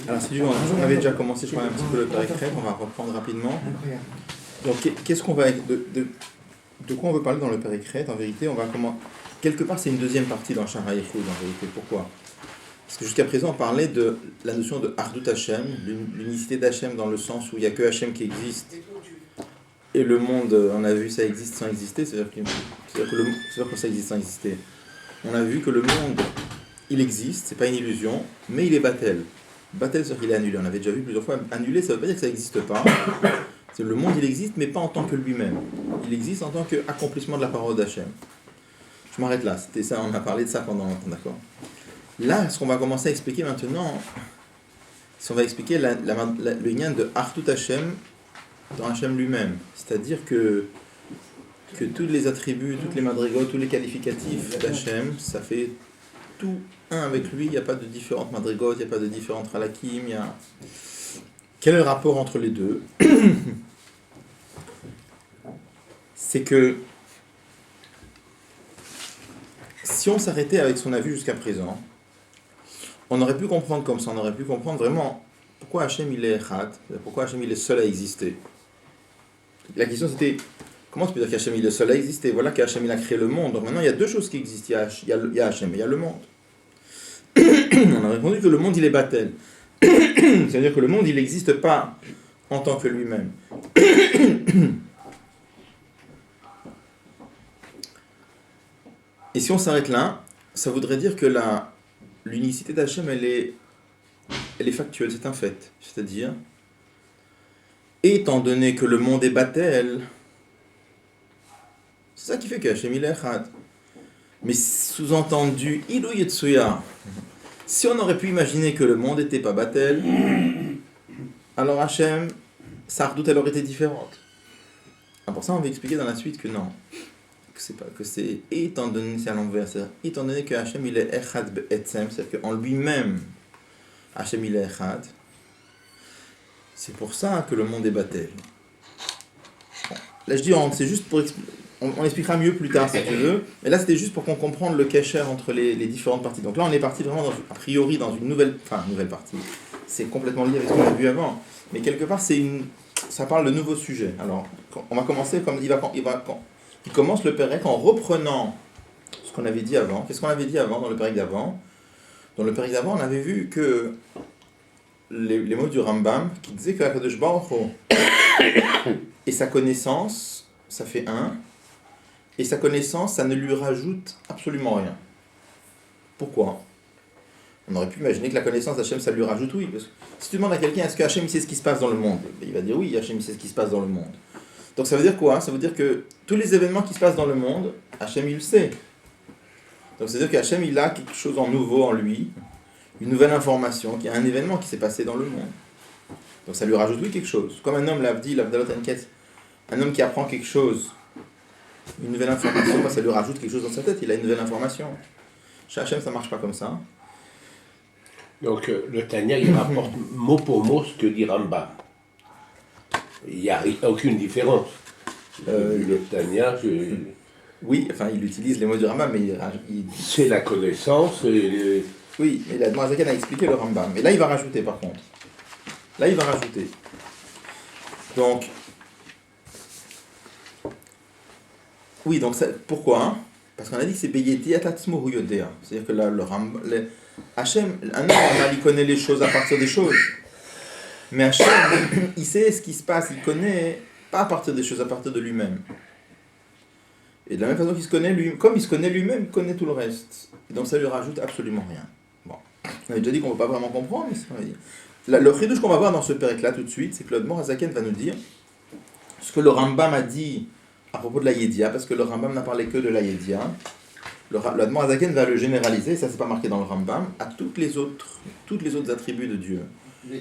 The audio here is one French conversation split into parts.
Alors, si on avait déjà commencé, je crois, un petit peu le Père Crète, on va reprendre rapidement. Donc, qu'est-ce qu'on va de quoi on veut parler dans le Père Crète? En vérité, on va quelque part, c'est une deuxième partie dans Shara Yichud, en vérité. Pourquoi? Parce que jusqu'à présent, on parlait de la notion de Ardut Hashem, l'unicité d'Hashem dans le sens où il n'y a que Hashem qui existe. Et le monde, on a vu, ça existe sans exister, c'est-à-dire que ça existe sans exister. On a vu que le monde, il existe, c'est pas une illusion, mais il est batel. Batel, c'est-à-dire qu'il est annulé. On avait déjà vu plusieurs fois, annulé, ça veut pas dire que ça n'existe pas. C'est le monde, il existe, mais pas en tant que lui-même. Il existe en tant qu'accomplissement de la parole d'Hachem. Je m'arrête là, c'était ça, on a parlé de ça pendant longtemps, d'accord? Là, ce qu'on va commencer à expliquer maintenant, c'est on va expliquer le lien de Artut Hashem dans Hashem lui-même. C'est-à-dire que tous les attributs, toutes les madrigotes, tous les qualificatifs d'Hachem, ça fait tout un avec lui, il n'y a pas de différentes madrigotes, il n'y a pas de différentes halakim, Quel est le rapport entre les deux? C'est que si on s'arrêtait avec ce qu'on a vu jusqu'à présent, on aurait pu comprendre comme ça, on aurait pu comprendre vraiment pourquoi Hachem il est Echad, pourquoi Hachem il est seul à exister. La question c'était, comment tu peux dire qu'Hachem il est seul à exister? Voilà qu'Hachem il a créé le monde, donc maintenant il y a deux choses qui existent, il y a Hachem et il y a le monde. On a répondu que le monde il est batel. C'est-à-dire que le monde il n'existe pas en tant que lui-même. Et si on s'arrête là, ça voudrait dire que l'unicité d'Hachem elle est factuelle, c'est un fait. C'est-à-dire, étant donné que le monde est batel, c'est ça qui fait que Hachem il est Echad. Mais sous-entendu, Ilou Yetsuya, si on aurait pu imaginer que le monde n'était pas batel, alors Hachem, sa redoute elle aurait été différente. Alors pour ça on va expliquer dans la suite que non, que c'est étant donné, c'est à l'envers, c'est-à-dire étant donné que Hachem il est Echad Be'etzem, c'est-à-dire qu'en lui-même Hachem il est Echad, c'est pour ça que le monde est batel. Bon, là je dis c'est juste pour on expliquera mieux plus tard si tu veux, mais là c'était juste pour qu'on comprenne le kasher entre les différentes parties. Donc là on est parti vraiment a priori dans une nouvelle partie. C'est complètement lié avec ce qu'on a vu avant, mais quelque part ça parle de nouveaux sujets. Alors on va commencer comme il commence le Pérec en reprenant ce qu'on avait dit avant. Qu'est-ce qu'on avait dit avant dans le Pérec d'avant? Dans le Pérec d'avant on avait vu que les mots du Rambam qui disaient que Akadosh Baruch Hu et sa connaissance ça fait un. Et sa connaissance, ça ne lui rajoute absolument rien. Pourquoi? On aurait pu imaginer que la connaissance d'Hachem, ça lui rajoute, oui. Parce que si tu demandes à quelqu'un, est-ce que Hachem sait ce qui se passe dans le monde? Il va dire oui, Hachem sait ce qui se passe dans le monde. Donc ça veut dire quoi? Ça veut dire que tous les événements qui se passent dans le monde, Hachem il le sait. Donc ça veut dire qu'Hachem il a quelque chose en nouveau en lui, une nouvelle information, qu'il y a un événement qui s'est passé dans le monde. Donc ça lui rajoute oui quelque chose. Comme un homme l'Avdi, l'Avdalot Enket, un homme qui apprend quelque chose, une nouvelle information, ça lui rajoute quelque chose dans sa tête, il a une nouvelle information. Chez Hachem, ça ne marche pas comme ça. Donc le Tanya, il rapporte mot pour mot ce que dit Rambam. Il n'y a aucune différence. Le Tanya, oui, enfin il utilise les mots du Rambam, mais c'est la connaissance. Oui, mais l'Admor Azaken a expliqué le Rambam. Mais là, il va rajouter par contre. Là, il va rajouter. Donc, oui, donc pourquoi? Parce qu'on a dit que c'est Beyeti Atatsmo Huyodea. C'est-à-dire que là, Hachem, un homme, il connaît les choses à partir des choses. Mais Hachem, il sait ce qui se passe, il connaît pas à partir des choses, à partir de lui-même. Et de la même façon qu'il se connaît lui, comme il se connaît lui-même, il connaît tout le reste. Et donc ça lui rajoute absolument rien. Bon, on avait déjà dit qu'on ne peut pas vraiment comprendre, mais c'est ce qu'on va dire. Le chidouche qu'on va voir dans ce pérec-là tout de suite, c'est que l'Admor Azaken va nous dire ce que le Rambam a dit à propos de la Yedia, parce que le Rambam n'a parlé que de la Yedia. L'Admor Azaken va le généraliser, ça c'est pas marqué dans le Rambam, à toutes les autres attributs de Dieu.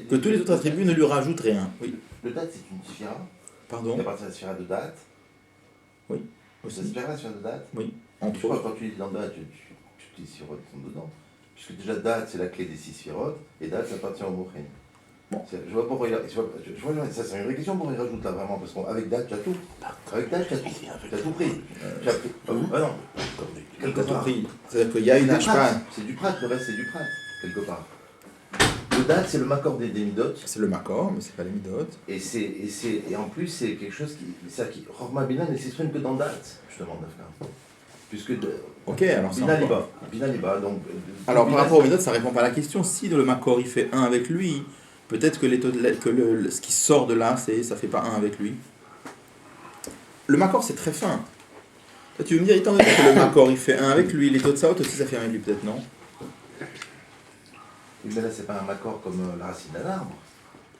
Que tous les autres attributs ne lui rajoutent rien. Oui. Le date c'est une sphira. Pardon. C'est à partir de la sphira de date. Oui. C'est la sphira de date. Oui. Je crois que quand tu dis dans date, tu t'es sur dedans. puisque déjà date c'est la clé des 6 sphirotes, et date ça appartient au Mochen. Bon, je vois pourquoi ça c'est une vraie question pourquoi il rajoute là vraiment, parce qu'avec date tu as tout. Avec date tu as tout pris. Tu as pris. Ah non, quelque T'as tout part. pris. C'est-à-dire qu'il y a une ashpan. C'est du prat, le reste c'est du prat, quelque part. Le date c'est le makor des midot. C'est le makor, mais c'est pas les midot. Et en plus c'est quelque chose qui Rorma Binan ne s'exprime que dans date, justement, Dafka. Puisque Ok, alors c'est encore... Binan Liba, donc... Alors par rapport aux midot, ça répond pas à la question. Si le makor il fait 1 avec lui, peut-être que, ce qui sort de là, ça fait pas 1 avec lui. Le makor c'est très fin. Toi, tu veux me dire, étant donné que le makor il fait 1 avec lui, les totsaot aussi ça fait 1 avec lui, peut-être non? Oui, mais là c'est pas un makor comme la racine d'un arbre.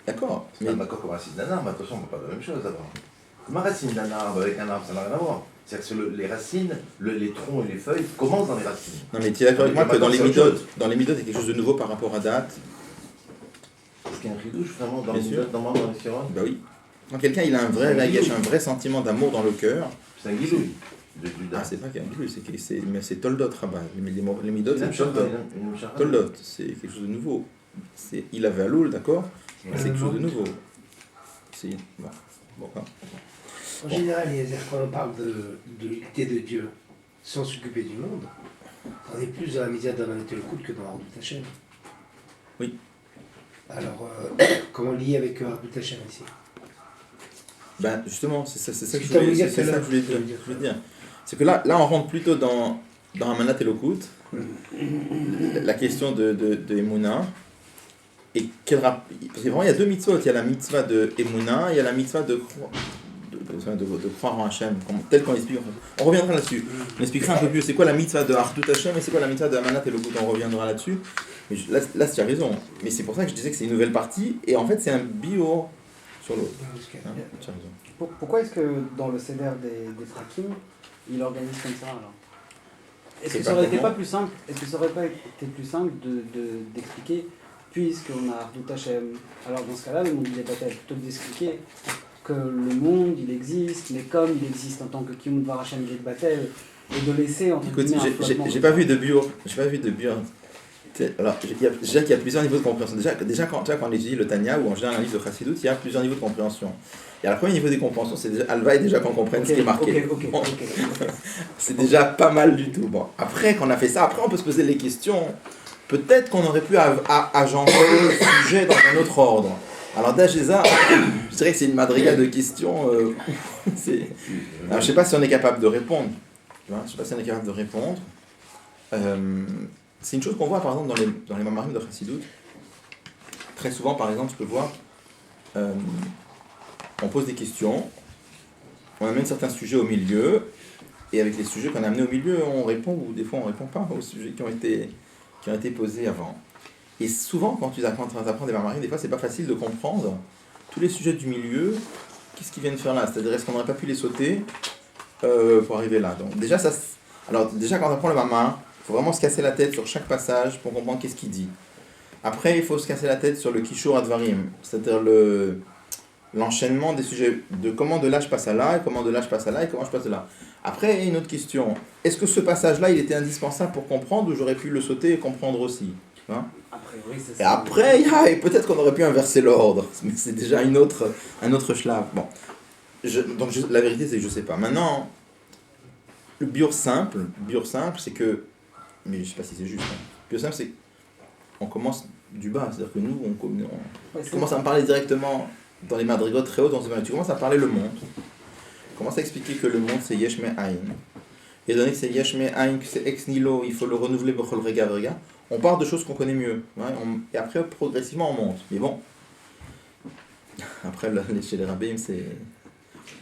D'accord. C'est pas un makor comme la racine d'un arbre, attention, on ne parle pas de la même chose d'abord. Ma racine d'un arbre avec un arbre, ça n'a rien à voir. C'est-à-dire que les racines, les troncs et les feuilles commencent dans les racines. Non mais tu es d'accord avec moi que dans les midot, il y a quelque chose de nouveau par rapport à date? Est-ce qu'il y a un ridouche vraiment dans Bien les sûr. midot, dans les sphirotes? Bah oui. Quand quelqu'un il a un vrai sentiment d'amour dans le cœur, C'est un guidouille du ah date. c'est pas qu'un plus, mais c'est toldot rabat. Les midot c'est toldot. Une charade. Toldot, c'est quelque chose de nouveau. Il avait Aloul, d'accord? C'est quelque chose de nouveau. C'est... Bon, hein. En général, quand on parle de l'unité de Dieu sans s'occuper du monde, on est plus dans la misère d'un le couple que dans Ardut Hashem. Oui. Alors, comment lier avec Ardut Hashem ici? Ben justement, c'est ça que je tu as voulu voulais, dire c'est tout à ça l'heure. que je voulais dire. C'est que là on rentre plutôt dans Amanat Elokut, la question de Emouna. Et parce que vraiment il y a deux mitzvot, il y a la mitzvah de Emouna et il y a la mitzvah de croire en Hachem, tel qu'on l'explique. On reviendra là-dessus. On expliquera un peu plus c'est quoi la mitzvah de Ardut Hachem et c'est quoi la mitzvah de Amanat Elokut. On reviendra là-dessus. Mais là tu as raison. Mais c'est pour ça que je disais que c'est une nouvelle partie et en fait c'est un bio sur l'autre. Hein, tu as raison. Pourquoi est-ce que dans le CDR des Frakim, il organise comme ça alors? Est-ce que ça aurait été pas plus simple? Est-ce que ça aurait pas été plus simple d'expliquer, puisqu'on a Ardut Hashem, alors dans ce cas-là, le monde il est pas tel, plutôt que d'expliquer que le monde il existe, mais comme il existe en tant que Kimut Var Hashem il est Batel, et de laisser entre Écoute, guillemets un flottement. j'ai pas vu de bio. Alors, déjà qu'il y a plusieurs niveaux de compréhension. Déjà quand on étudie le Tanya ou en général un livre de Chassidut, il y a plusieurs niveaux de compréhension. Et alors, le premier niveau de compréhension, c'est déjà Alva et déjà qu'on comprenne ce qui est marqué. Bon. C'est déjà pas mal du tout. Bon, après qu'on a fait ça, après on peut se poser les questions. Peut-être qu'on aurait pu agencer le sujet dans un autre ordre. Alors Dajeza, je dirais que c'est une madriga de questions. Alors, je sais pas si on est capable de répondre. Tu vois, je sais pas si on est capable de répondre. C'est une chose qu'on voit par exemple dans les mamarim de Chassidut. Très souvent, par exemple, tu peux voir, on pose des questions, on amène certains sujets au milieu, et avec les sujets qu'on a amenés au milieu, on répond ou des fois on répond pas aux sujets qui ont été posés avant. Et souvent, quand tu apprends des mamarim, des fois c'est pas facile de comprendre tous les sujets du milieu. Qu'est-ce qu'ils viennent faire là? C'est-à-dire, est-ce qu'on n'aurait pas pu les sauter pour arriver là? Donc déjà quand on apprend le mama, il faut vraiment se casser la tête sur chaque passage pour comprendre qu'est-ce qu'il dit. Après, il faut se casser la tête sur le Kishur Advarim, c'est-à-dire l'enchaînement des sujets, de comment de là je passe à là, et comment de là je passe à là, et comment je passe à là. Après, il y a une autre question. Est-ce que ce passage-là, il était indispensable pour comprendre, ou j'aurais pu le sauter et comprendre aussi, hein? Et après, et peut-être qu'on aurait pu inverser l'ordre, mais c'est déjà un autre schlaf. Bon. La vérité, c'est que je ne sais pas. Maintenant, le biur simple, c'est que, mais je ne sais pas si c'est juste, hein. Le biur simple, c'est qu'on commence du bas, c'est-à-dire que nous, on commence à me parler directement dans les madrigotes très hautes, tu commences à parler le monde, tu commences à expliquer que le monde, c'est Yesh Me Aïn. Et donné que c'est Yesh Me Aïn, que c'est Ex Nilo, il faut le renouveler Bechol Rega Vrega, on part de choses qu'on connaît mieux, hein, et après, progressivement, on monte. Mais bon, après, chez les rabbins, c'est...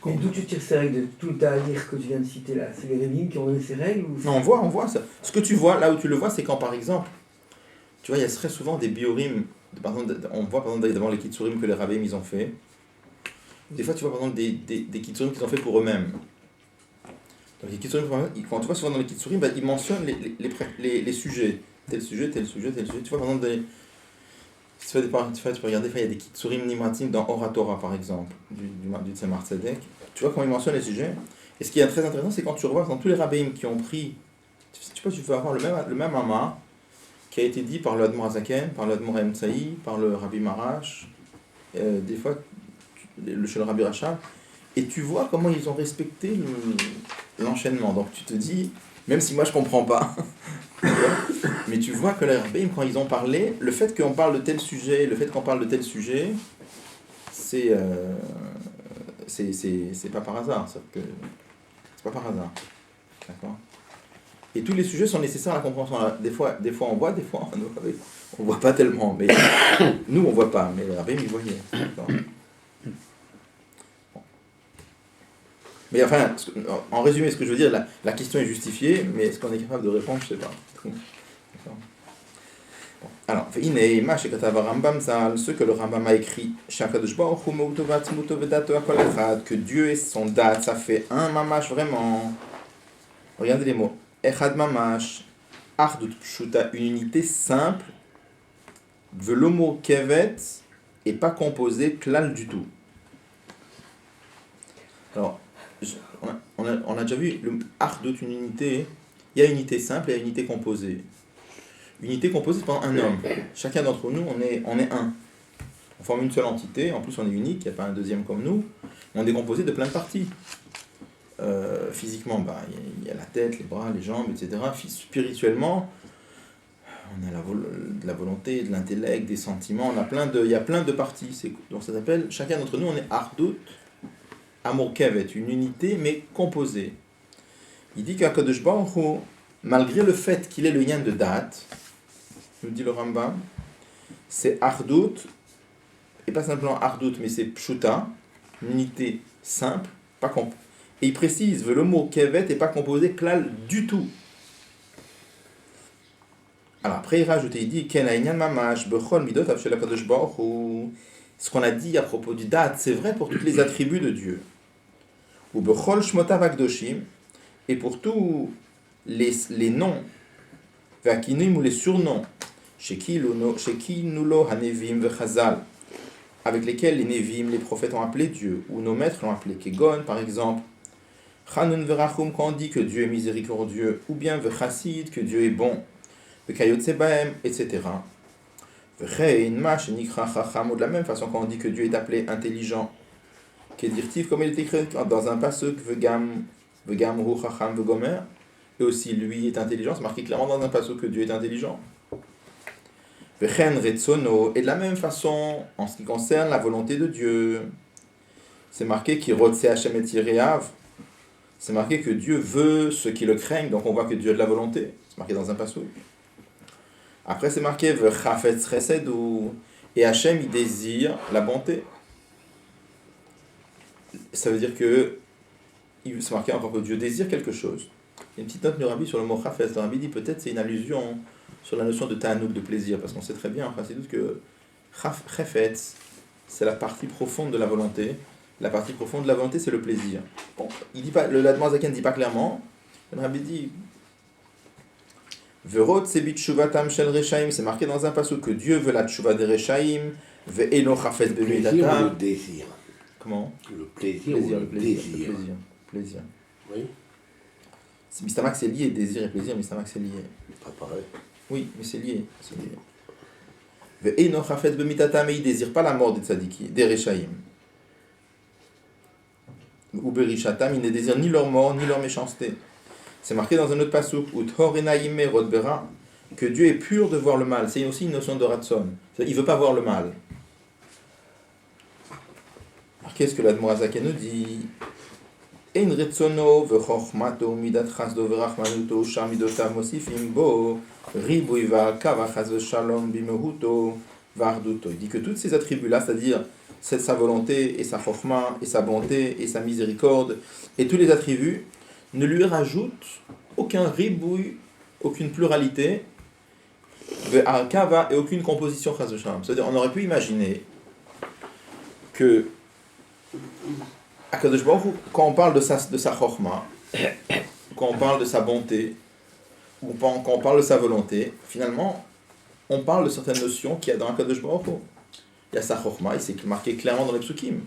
Et d'où tu tires ces règles de tout le ta'alir que tu viens de citer là? C'est les rabbins qui ont donné ces règles ou... Non, on voit ça. Ce que tu vois, là où tu le vois, c'est quand par exemple, tu vois, il y a très souvent des biorim, on voit par exemple devant les kitsurim que les rabbins ils ont fait. Des fois, tu vois par exemple des kitsurim qu'ils ont fait pour eux-mêmes. Donc les kitsurim, quand tu vois souvent dans les kitsurim, ils mentionnent les sujets. Tel sujet. Tu vois par exemple tu peux regarder, il y a des kitsurim nimatim dans Oratora par exemple, du Tzemar Tzedek. Tu vois comment ils mentionnent les sujets. Et ce qui est très intéressant, c'est quand tu revois dans tous les rabbins qui ont pris, tu peux avoir le même ama, qui a été dit par le Admor Azaken, par le Admor Emtsaï, par le Rabbi Marash, des fois chez le Rabbi Rachab, et tu vois comment ils ont respecté l'enchaînement. Donc tu te dis, même si moi je comprends pas, mais tu vois que les rabbins, quand ils ont parlé, le fait qu'on parle de tel sujet, c'est pas par hasard. C'est pas par hasard. D'accord ? Et tous les sujets sont nécessaires à la compréhension. Des fois on voit, des fois on voit pas tellement. Mais nous on voit pas, mais les rabbins ils voyaient. D'accord ? Mais enfin, en résumé, ce que je veux dire, la question est justifiée, mais est-ce qu'on est capable de répondre? Je ne sais pas. D'accord. Bon. Alors, ce que le Rambam a écrit, que Dieu et son date, ça fait un mamash vraiment. Regardez les mots. Echad mamash, ardut pshuta, une unité simple, velomo kevet, et pas composé, klal du tout. Alors, on a déjà vu le ardut, une unité. Il y a une unité simple et une unité composée. Unité composée par un homme. Chacun d'entre nous, on est un. On forme une seule entité, en plus on est unique, il n'y a pas un deuxième comme nous. On est composé de plein de parties. Physiquement, il y a la tête, les bras, les jambes, etc. Spirituellement, on a de la volonté, de l'intellect, des sentiments, il y a plein de parties. Donc ça s'appelle, chacun d'entre nous, on est ardut, Amor Kevet, une unité, mais composée. Il dit qu'Akadosh Baruch Hu, malgré le fait qu'il est le yin de date, nous dit le Rambam, c'est Ardut, et pas simplement Ardut, mais c'est Pshuta, une unité simple, pas composée. Et il précise, le mot Kevet n'est pas composé klal du tout. Alors après il rajoute, il dit Ken ha'inyan mamash bechol midot avshel HaKadosh Baruch Hu. Ce qu'on a dit à propos du date, c'est vrai pour tous les attributs de Dieu. Ou bechol shmotav hakdoshim, et pour tous les noms, vakinim ou les surnoms, shekinulo hanevim vechazal, avec lesquels les nevim, les prophètes ont appelé Dieu, ou nos maîtres l'ont appelé Kegon, par exemple. Chanun verachum, quand on dit que Dieu est miséricordieux, ou bien vechassid, que Dieu est bon, vekayotse baem, etc. Vechein mash nikra chacham, ou de la même façon quand on dit que Dieu est appelé intelligent, kedirtiv, comme il est écrit dans un pasuk, vegam hu chacham vegomer, et aussi lui est intelligent, c'est marqué clairement dans un pasuk que Dieu est intelligent. Vechen retsono, et de la même façon, en ce qui concerne la volonté de Dieu, c'est marqué qu'il rotse Hashem et Yireav. C'est marqué que Dieu veut ceux qui le craignent, donc on voit que Dieu a de la volonté. C'est marqué dans un pasuk. Après c'est marqué Vechafetz Chesedou, et Hashem il désire la bonté. Ça veut dire que c'est marqué encore que Dieu désire quelque chose. Il y a une petite note du Rabbi sur le mot Chafetz. Le Rabbi dit peut-être c'est une allusion sur la notion de ta'anouk, de plaisir, parce qu'on sait très bien en principe que Chafetz, c'est la partie profonde de la volonté. La partie profonde de la volonté, c'est le plaisir. Bon, il dit pas, le Admor Zaken ne dit pas clairement. Le Rabbi dit Verot sebit shuvatam shel reshaim, c'est marqué dans un passage que Dieu veut la tshuva des reshaim, ve'elo chafetz b'midatam. Le désir. Comment? Le plaisir. Le plaisir. Oui. Mistamak c'est lié, désir et plaisir, Mistamak c'est lié. Pas pareil. Oui, mais c'est lié. Ve'elo chafetz b'midatam, mais il ne désire pas la mort des tzadiki, des reshaim. Ou berishatam, il ne désire ni leur mort, ni leur méchanceté. C'est marqué dans un autre pasuk, que Dieu est pur de voir le mal. C'est aussi une notion de ratson. Il ne veut pas voir le mal. Alors qu'est-ce que l'Admor Zaken nous dit? En retsono v'chochmato midat chasdo v'rachmanuto shamidotav mosifim bo ribuy v'alkava chas v'shalom bimehuto v'arduto. Il dit que tous ces attributs-là, c'est-à-dire sa volonté et sa chokhma et sa bonté et sa miséricorde et tous les attributs ne lui rajoutent aucun ribouille, aucune pluralité et aucune composition chas v'shalom. C'est-à-dire on aurait pu imaginer que Akadosh Baruch Hu, quand on parle de sa chokhma, quand on parle de sa bonté ou quand on parle de sa volonté, finalement on parle de certaines notions qu'il y a dans Akadosh Baruch Hu. Il y a sa chokhma, et c'est marqué clairement dans les psukim.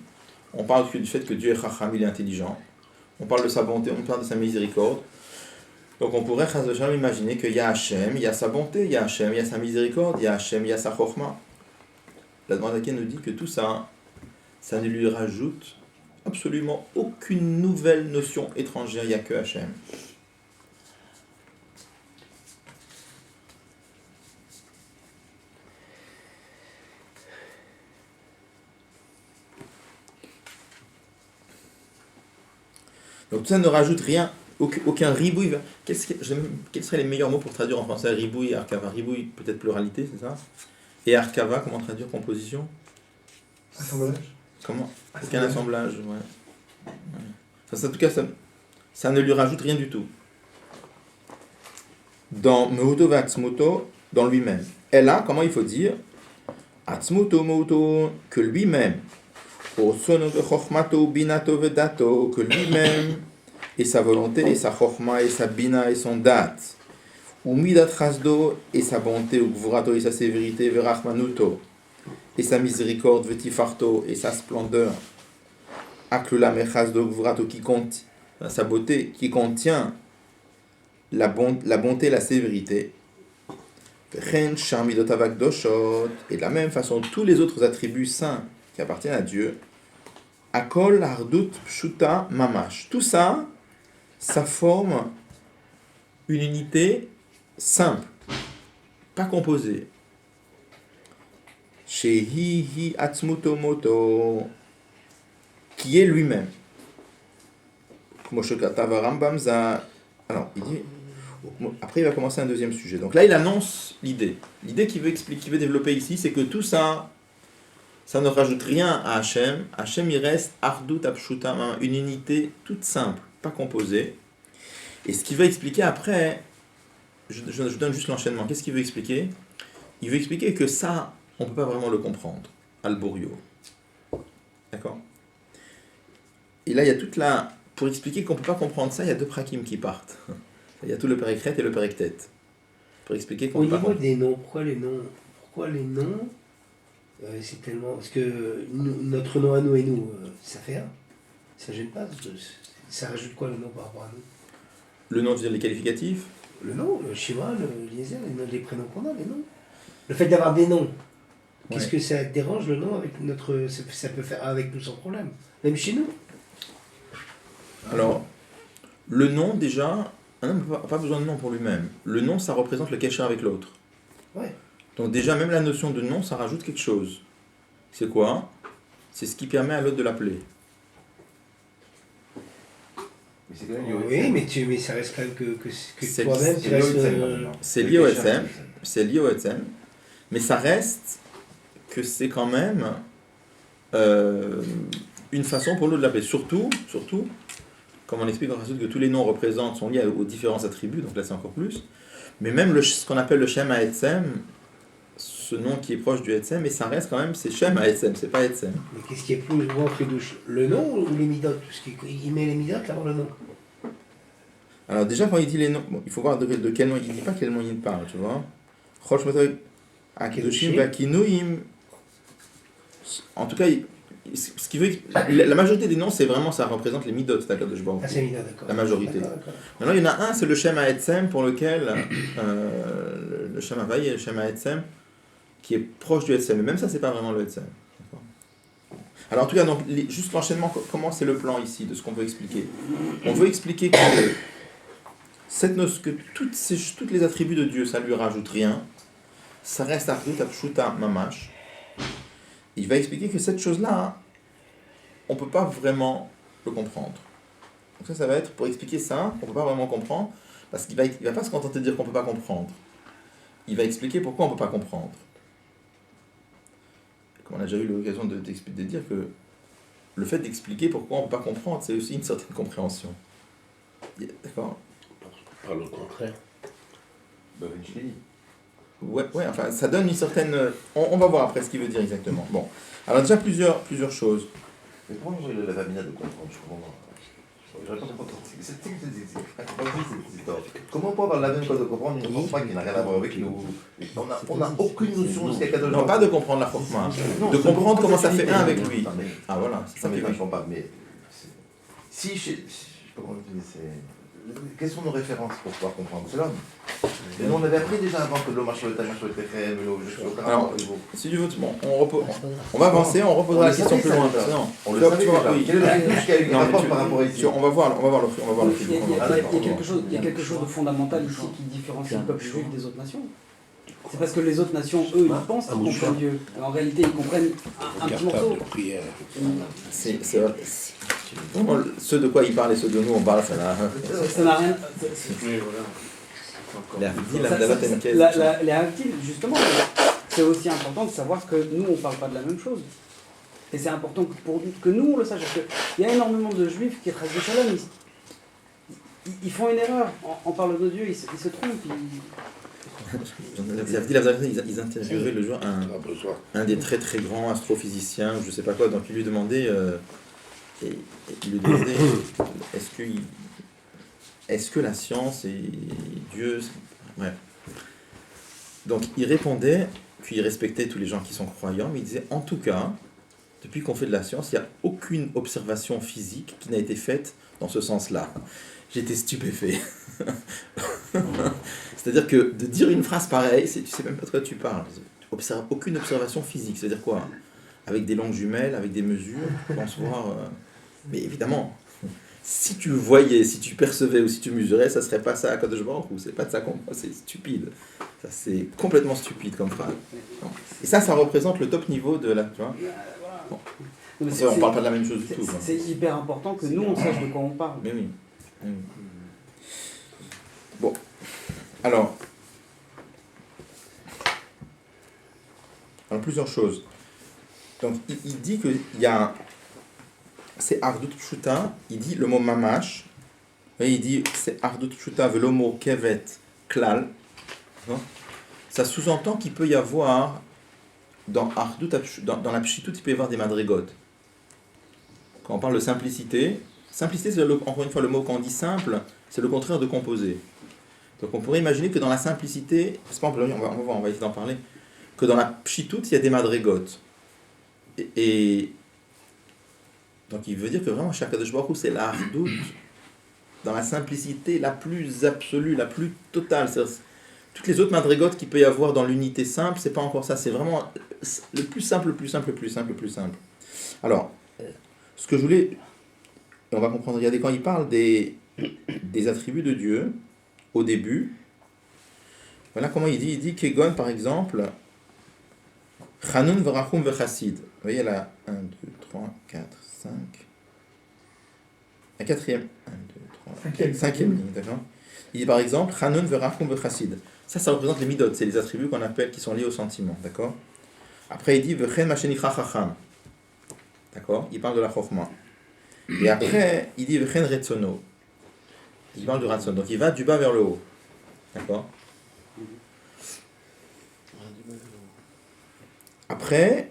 On parle du fait que Dieu est chacham, il est intelligent. On parle de sa bonté, on parle de sa miséricorde. Donc on pourrait chas v'shalom imaginer qu'il y a Hachem, il y a sa bonté, il y a Hachem, il y a sa miséricorde, il y a Hachem, il y a sa chorma. La Dmandake nous dit que tout ça, ça ne lui rajoute absolument aucune nouvelle notion étrangère, il n'y a que Hachem. Donc tout ça ne rajoute rien, aucun ribouille. Quels seraient les meilleurs mots pour traduire en français ribouille et arkava? Ribouille, peut-être pluralité, c'est ça? Et arkava, comment traduire composition? Assemblage. Comment? Aucun assemblage, ouais. Enfin, en tout cas, ça ne lui rajoute rien du tout. Dans Meuto Vatsmuto, dans lui-même. Et là, comment il faut dire? Atzmuto Meuto, que lui-même. Au sono de chokhmato binato vedato, que lui-même et sa volonté et sa chokhma et sa bina et son date, ou midat chasdo et sa bonté, ou gvurato et sa sévérité, verachmanuto et sa miséricorde, vetifarto et sa splendeur, aklula mechasdo gvurato qui compte sa beauté, qui contient la bonté et la sévérité, vechen shamidot avakdoshot, et de la même façon tous les autres attributs saints qui appartiennent à Dieu, Akol Ardut Pshuta Mamash. Tout ça, ça forme une unité simple, pas composée. Shehi Hi Atzmuto Moto, qui est lui-même. Alors, il dit. Après, il va commencer un deuxième sujet. Donc là, il annonce l'idée. L'idée qu'il veut expliquer, qu'il veut développer ici, c'est que tout ça. Ça ne rajoute rien à Hachem. Hachem, il reste Ardut Apshutam, une unité toute simple, pas composée. Et ce qu'il va expliquer après, je donne juste l'enchaînement. Qu'est-ce qu'il veut expliquer? Il veut expliquer que ça, on ne peut pas vraiment le comprendre. Al-Borio. D'accord? Et là, il y a toute la... Pour expliquer qu'on ne peut pas comprendre ça, il y a deux prakim qui partent. Il y a tout le Perekret et le Perektet. Pour expliquer qu'on Au ne peut pas niveau comprendre. des noms, pourquoi les noms c'est tellement... Parce que notre nom à nous et nous, ça fait un. Ça gêne pas. Ça rajoute quoi le nom par rapport à nous? Le nom, tu veux dire les qualificatifs? Le nom, le Shiva, le Eliezer, les prénoms qu'on a, les noms. Le fait d'avoir des noms, qu'est-ce Ouais. que ça dérange le nom avec notre... Ça peut faire avec nous sans problème. Même chez nous. Alors, le nom, déjà, un homme n'a pas besoin de nom pour lui-même. Le nom, ça représente le kécher avec l'autre. Ouais. Donc déjà, même la notion de nom, ça rajoute quelque chose. C'est quoi? C'est ce qui permet à l'autre de l'appeler. Mais c'est quand même Oui, mais ça reste quand même que C'est- toi-même, tu restes... C'est lié au SM, c'est lié au SM, mais ça reste que c'est quand même une façon pour l'autre de l'appeler. Surtout, comme on explique dans Rasout, que tous les noms représentent, sont liés aux différents attributs, donc là c'est encore plus. Mais même ce qu'on appelle le Shem HaEtzem, ce nom qui est proche du Etzem, mais ça reste quand même, c'est Shem HaEtzem, c'est pas Etzem. Mais qu'est-ce qui est plus ou moins douche? Le nom ou les midotes? Parce qu'il met les midotes avant le nom. Alors déjà quand il dit les noms, bon, il faut voir de quel nom, il dit pas quel nom il parle, tu vois. Chosh Matoy Akidoshim Vakinuim. En tout cas, ce qui veut, la majorité des noms, c'est vraiment, ça représente les midot, c'est-à-dire de Ah, c'est midot, d'accord. la majorité. D'accord. Maintenant, il y en a un, c'est le Shem HaEtzem, pour lequel le Shem Havaï et le Shem HaEtzem, qui est proche du Etzem. Mais même ça, c'est pas vraiment le Etzem. D'accord. Alors en tout cas, donc, juste l'enchaînement, comment c'est le plan ici de ce qu'on veut expliquer? On veut expliquer que toutes les attributs de Dieu, ça lui rajoute rien. Ça reste Ardut Apshuta Mamash. Il va expliquer que cette chose-là, on ne peut pas vraiment le comprendre. Donc ça va être, pour expliquer ça, on ne peut pas vraiment comprendre, parce qu'il va pas se contenter de dire qu'on ne peut pas comprendre. Il va expliquer pourquoi on ne peut pas comprendre. Comme on a déjà eu l'occasion de dire que le fait d'expliquer pourquoi on ne peut pas comprendre, c'est aussi une certaine compréhension. D'accord? Par le contraire. Bah, je l'ai dit. Ouais, enfin, ça donne une certaine... On va voir après ce qu'il veut dire exactement. Bon, alors déjà plusieurs choses. Mais comment j'ai la famina de comprendre? Je comprends. J'aurais pas compris. Comment on peut avoir la même chose de comprendre une chorma qui n'a rien à voir avec nous? On n'a aucune notion de ce qu'il y a qu'à Non, pas de comprendre la chorma, de comprendre comment ça fait un avec lui. Ah voilà, c'est ça Ça qui ne est comprends pas, mais si je sais pas comment dire, quelles sont nos références pour pouvoir comprendre? C'est l'homme. Et nous, on avait appris déjà avant que l'eau marche sur le taille, sur le téfrem, l'eau, Alors, si tu veux, bon, on va avancer, on reposera la question plus loin. Non, on le savait déjà. oui. Quel est le réflexe qui a eu Non, rapport mais par rapport à ici? on va voir le film. Il y a quelque chose de fondamental ici qui différencie le peuple juif des autres nations. C'est parce que les autres nations, eux, ils pensent qu'ils comprennent Dieu. En réalité, ils comprennent un petit morceau. de prière. C'est vrai. Vraiment, ceux de quoi il parle et ceux de nous on parle, ça n'a Ça n'a rien. Les Havdil, justement, c'est aussi important de savoir que nous, on ne parle pas de la même chose. Et c'est important que nous, on le sache. Parce qu'il y a énormément de juifs qui tracent des shalom. Ils font une erreur. On parle de Dieu, ils se trompent. Ils interviewaient le jour un des très très grands astrophysiciens, je sais pas quoi, donc il lui demandait, est-ce que la science et Dieu, ouais. Donc il répondait qu'il respectait tous les gens qui sont croyants, mais il disait en tout cas, depuis qu'on fait de la science, il n'y a aucune observation physique qui n'a été faite dans ce sens-là. J'étais stupéfait. C'est-à-dire que de dire une phrase pareille, tu sais même pas de quoi tu parles. Aucune observation physique, c'est-à-dire quoi? Avec des longues jumelles, avec des mesures, tu penses voir... Mais évidemment, si tu voyais, si tu percevais ou si tu mesurais, ça serait pas ça à Kadosh Baruch Hu, c'est pas de ça qu'on parle, c'est stupide. Ça, c'est complètement stupide comme phrase. Et ça représente le top niveau de la... Tu vois bon. On parle pas de la même chose du tout. C'est hyper important que nous, on sache de quoi on parle. Mais oui. Bon, alors plusieurs choses. Donc il dit qu'il y a, c'est Ardut Pshuta, il dit le mot mamash, et il dit c'est Ardut Pshuta velomo kevet klal. Ça sous-entend qu'il peut y avoir dans la pshitut, il peut y avoir des madrigotes. Quand on parle de simplicité, c'est encore une fois le mot qu'on dit simple, c'est le contraire de composé. Donc on pourrait imaginer que dans la simplicité, on va essayer d'en parler, que dans la pshitut, il y a des madrigotes. Et donc il veut dire que vraiment chaque Kadosh Baruch Hu, c'est la hardout dans la simplicité la plus absolue, la plus totale. C'est-à-dire, toutes les autres madrigotes qu'il peut y avoir dans l'unité simple, c'est pas encore ça, c'est vraiment le plus simple, le plus simple, le plus simple, le plus simple. Alors, ce que je voulais... on va comprendre, regardez, quand il parle des attributs de Dieu, au début, voilà comment il dit Kegon par exemple, Chanun v'rachum v'chassid. Vous voyez là, 1, 2, 3, 4, 5. La quatrième, 1, 2, 3, cinquième ligne, d'accord. Il dit par exemple, Chanun v'rachum v'chassid. Ça représente les midot, c'est les attributs qu'on appelle, qui sont liés au sentiment, d'accord. Après il dit V'chen mashenicha chacham. D'accord, il parle de la chokhma. Et après, il dit V'chen retzono. Il parle du ratson. Donc il va du bas vers le haut. D'accord. Après,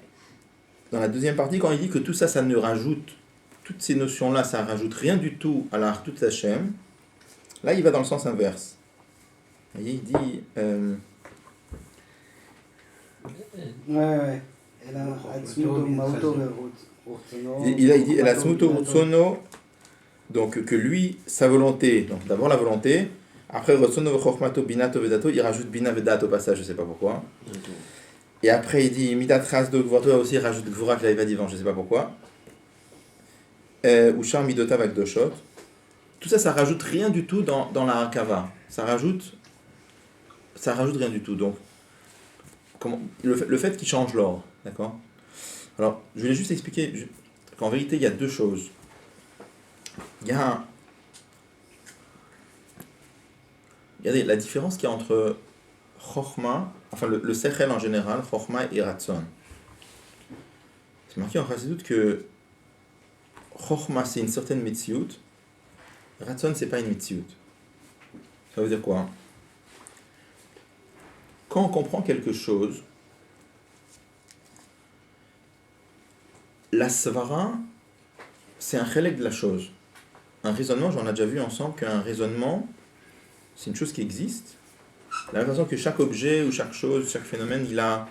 dans la deuxième partie, quand il dit que tout ça, ça ne rajoute, toutes ces notions-là, ça rajoute rien du tout à la Hartout Hashem, là il va dans le sens inverse. Vous voyez, il dit... Ouais. Il dit la smuto rutsono, donc que lui, sa volonté, donc d'abord la volonté, après rutsono v'chokhmato binato vedato, il rajoute bina vedato au passage, je sais pas pourquoi. Et après il dit midat ras de gvorto, aussi il rajoute gvura que j'avais divan, je sais pas pourquoi. Ou char midota vagdoshot. Tout ça, ça rajoute rien du tout dans la hakava. Ça rajoute rien du tout. Donc le fait qu'il change l'ordre, d'accord. Alors, je voulais juste expliquer qu'en vérité, il y a deux choses. Il y a regardez, la différence qu'il y a entre Chokhma, enfin le Sechel en général, Chokhma et Ratson. C'est marqué en Chassidut que Chokhma c'est une certaine Metsiout, Ratson c'est pas une Metsiout. Ça veut dire quoi? Quand on comprend quelque chose, la svara, c'est un chelek de la chose. Un raisonnement, j'en ai déjà vu ensemble qu'un raisonnement, c'est une chose qui existe. De la même façon que chaque objet ou chaque chose, chaque phénomène, il a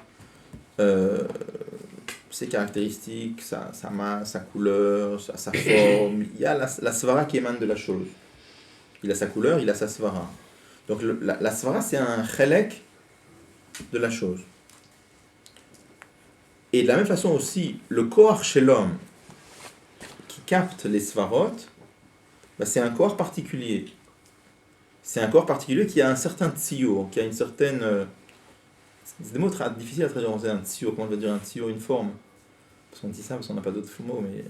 ses caractéristiques, sa masse, sa couleur, sa forme. Il y a la svara qui émane de la chose. il a sa couleur, il a sa svara. Donc la svara, c'est un chelek de la chose. Et de la même façon aussi, le koach chez l'homme qui capte les svarot, bah, c'est un corps particulier. C'est un corps particulier qui a un certain tsio, qui a une certaine... c'est des mots difficiles à traduire. Un tsio, comment on va dire un tsio, une forme. Parce qu'on dit ça, parce qu'on n'a pas d'autres mots, mais...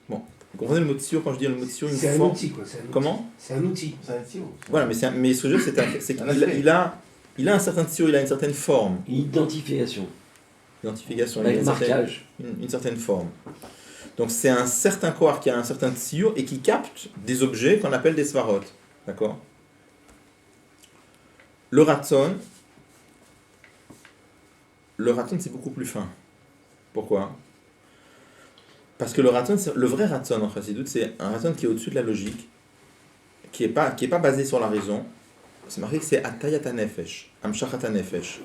Bon, vous comprenez le mot tsio quand je dis le mot tsio, une C'est un forme. outil, quoi. C'est un outil. Comment? C'est un outil. C'est un tio. Voilà, mais, mais ce jeu, c'est qu'il il a un certain tsio, il a une certaine forme. Une identification. Identification, Avec une marquage. une certaine forme. Donc c'est un certain corps qui a un certain tsio et qui capte des objets qu'on appelle des svarot. D'accord? Le ratson, c'est beaucoup plus fin. Pourquoi? Parce que le vrai ratson en chassidut, c'est un ratson qui est au-dessus de la logique, qui est pas basé sur la raison. C'est marqué que c'est atayat nefesh, amshachat nefesh.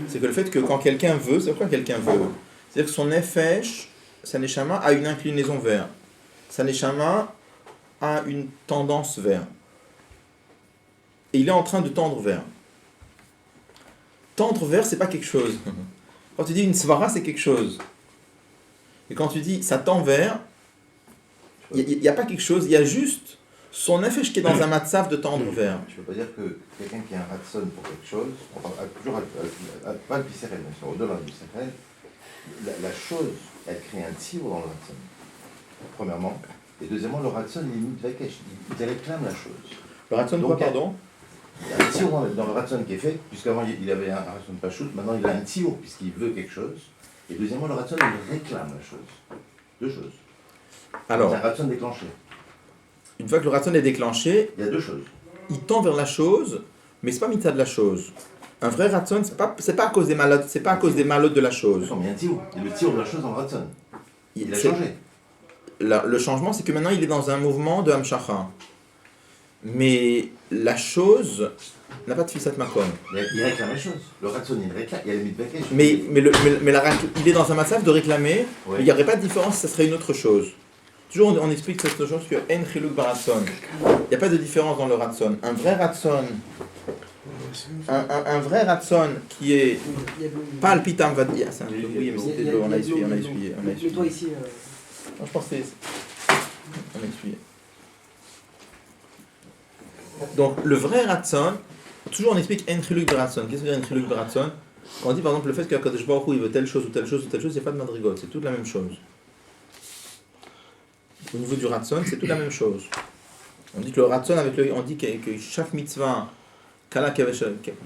C'est que le fait que quand quelqu'un veut, c'est quoi quelqu'un veut? C'est-à-dire que son nefesh, sa neshama a une inclinaison vers. Sa neshama a une tendance vers. Et il est en train de tendre vers. Tendre vers, c'est pas quelque chose. Quand tu dis une svara, c'est quelque chose. Et quand tu dis ça tend vers, il n'y a pas quelque chose, il y a juste son nefesh qui est dans un matzav de tendre vers. Je ne peux pas dire que quelqu'un qui a un ratson pour quelque chose, toujours pas le pisserel, mais au-delà du pisserel, la chose, elle crée un tio dans le ratson, premièrement. Et deuxièmement, le ratson, il réclame la chose. Le ratson quoi, pardon? Il y a un tio dans le ratson qui est fait, puisqu'avant il avait un ratson pas shoot, maintenant il a un tio, puisqu'il veut quelque chose. Et deuxièmement, le ratson, il réclame la chose. Deux choses. Alors, c'est un ratson déclenché. une fois que le ratson est déclenché, Il y a deux choses. il tend vers la chose, mais c'est pas mitzvah de la chose. Un vrai ratson, c'est pas à cause des malades, c'est pas à cause des malotes de la chose. Non, mais il y a un tio. Il y a le tio de la chose dans le ratson. Il a c'est- changé. Le changement, c'est que maintenant il est dans un mouvement de Hamshacha. Mais la chose n'a pas de fissat makom. Il réclame la chose. Le ratson, il réclame. Il y a les mitvakesh. Mais il est dans un matzav de réclamer, Ouais. mais il n'y aurait pas de différence si ça serait une autre chose. Toujours on explique cette chose que en chiluk baratson. Il n'y a pas de différence dans le ratson. Un vrai ratson, un vrai ratson qui est pas le pitam va dire, c'est un peu bouillé, mais c'était de l'eau, on a essuyé. Mets-toi ici. Non, je pense que c'est. On a essuyé. Donc, le vrai ratson, toujours on explique en chiluk baratson. Qu'est-ce que c'est en chiluk baratson? Quand on dit par exemple le fait qu'Akadosh Baruch Hu il veut telle chose ou telle chose ou telle chose, il n'y a pas de madrigot, c'est toute la même chose. Au niveau du ratson, c'est toute la même chose. On dit que le ratson, on dit que chaque mitzvah, kala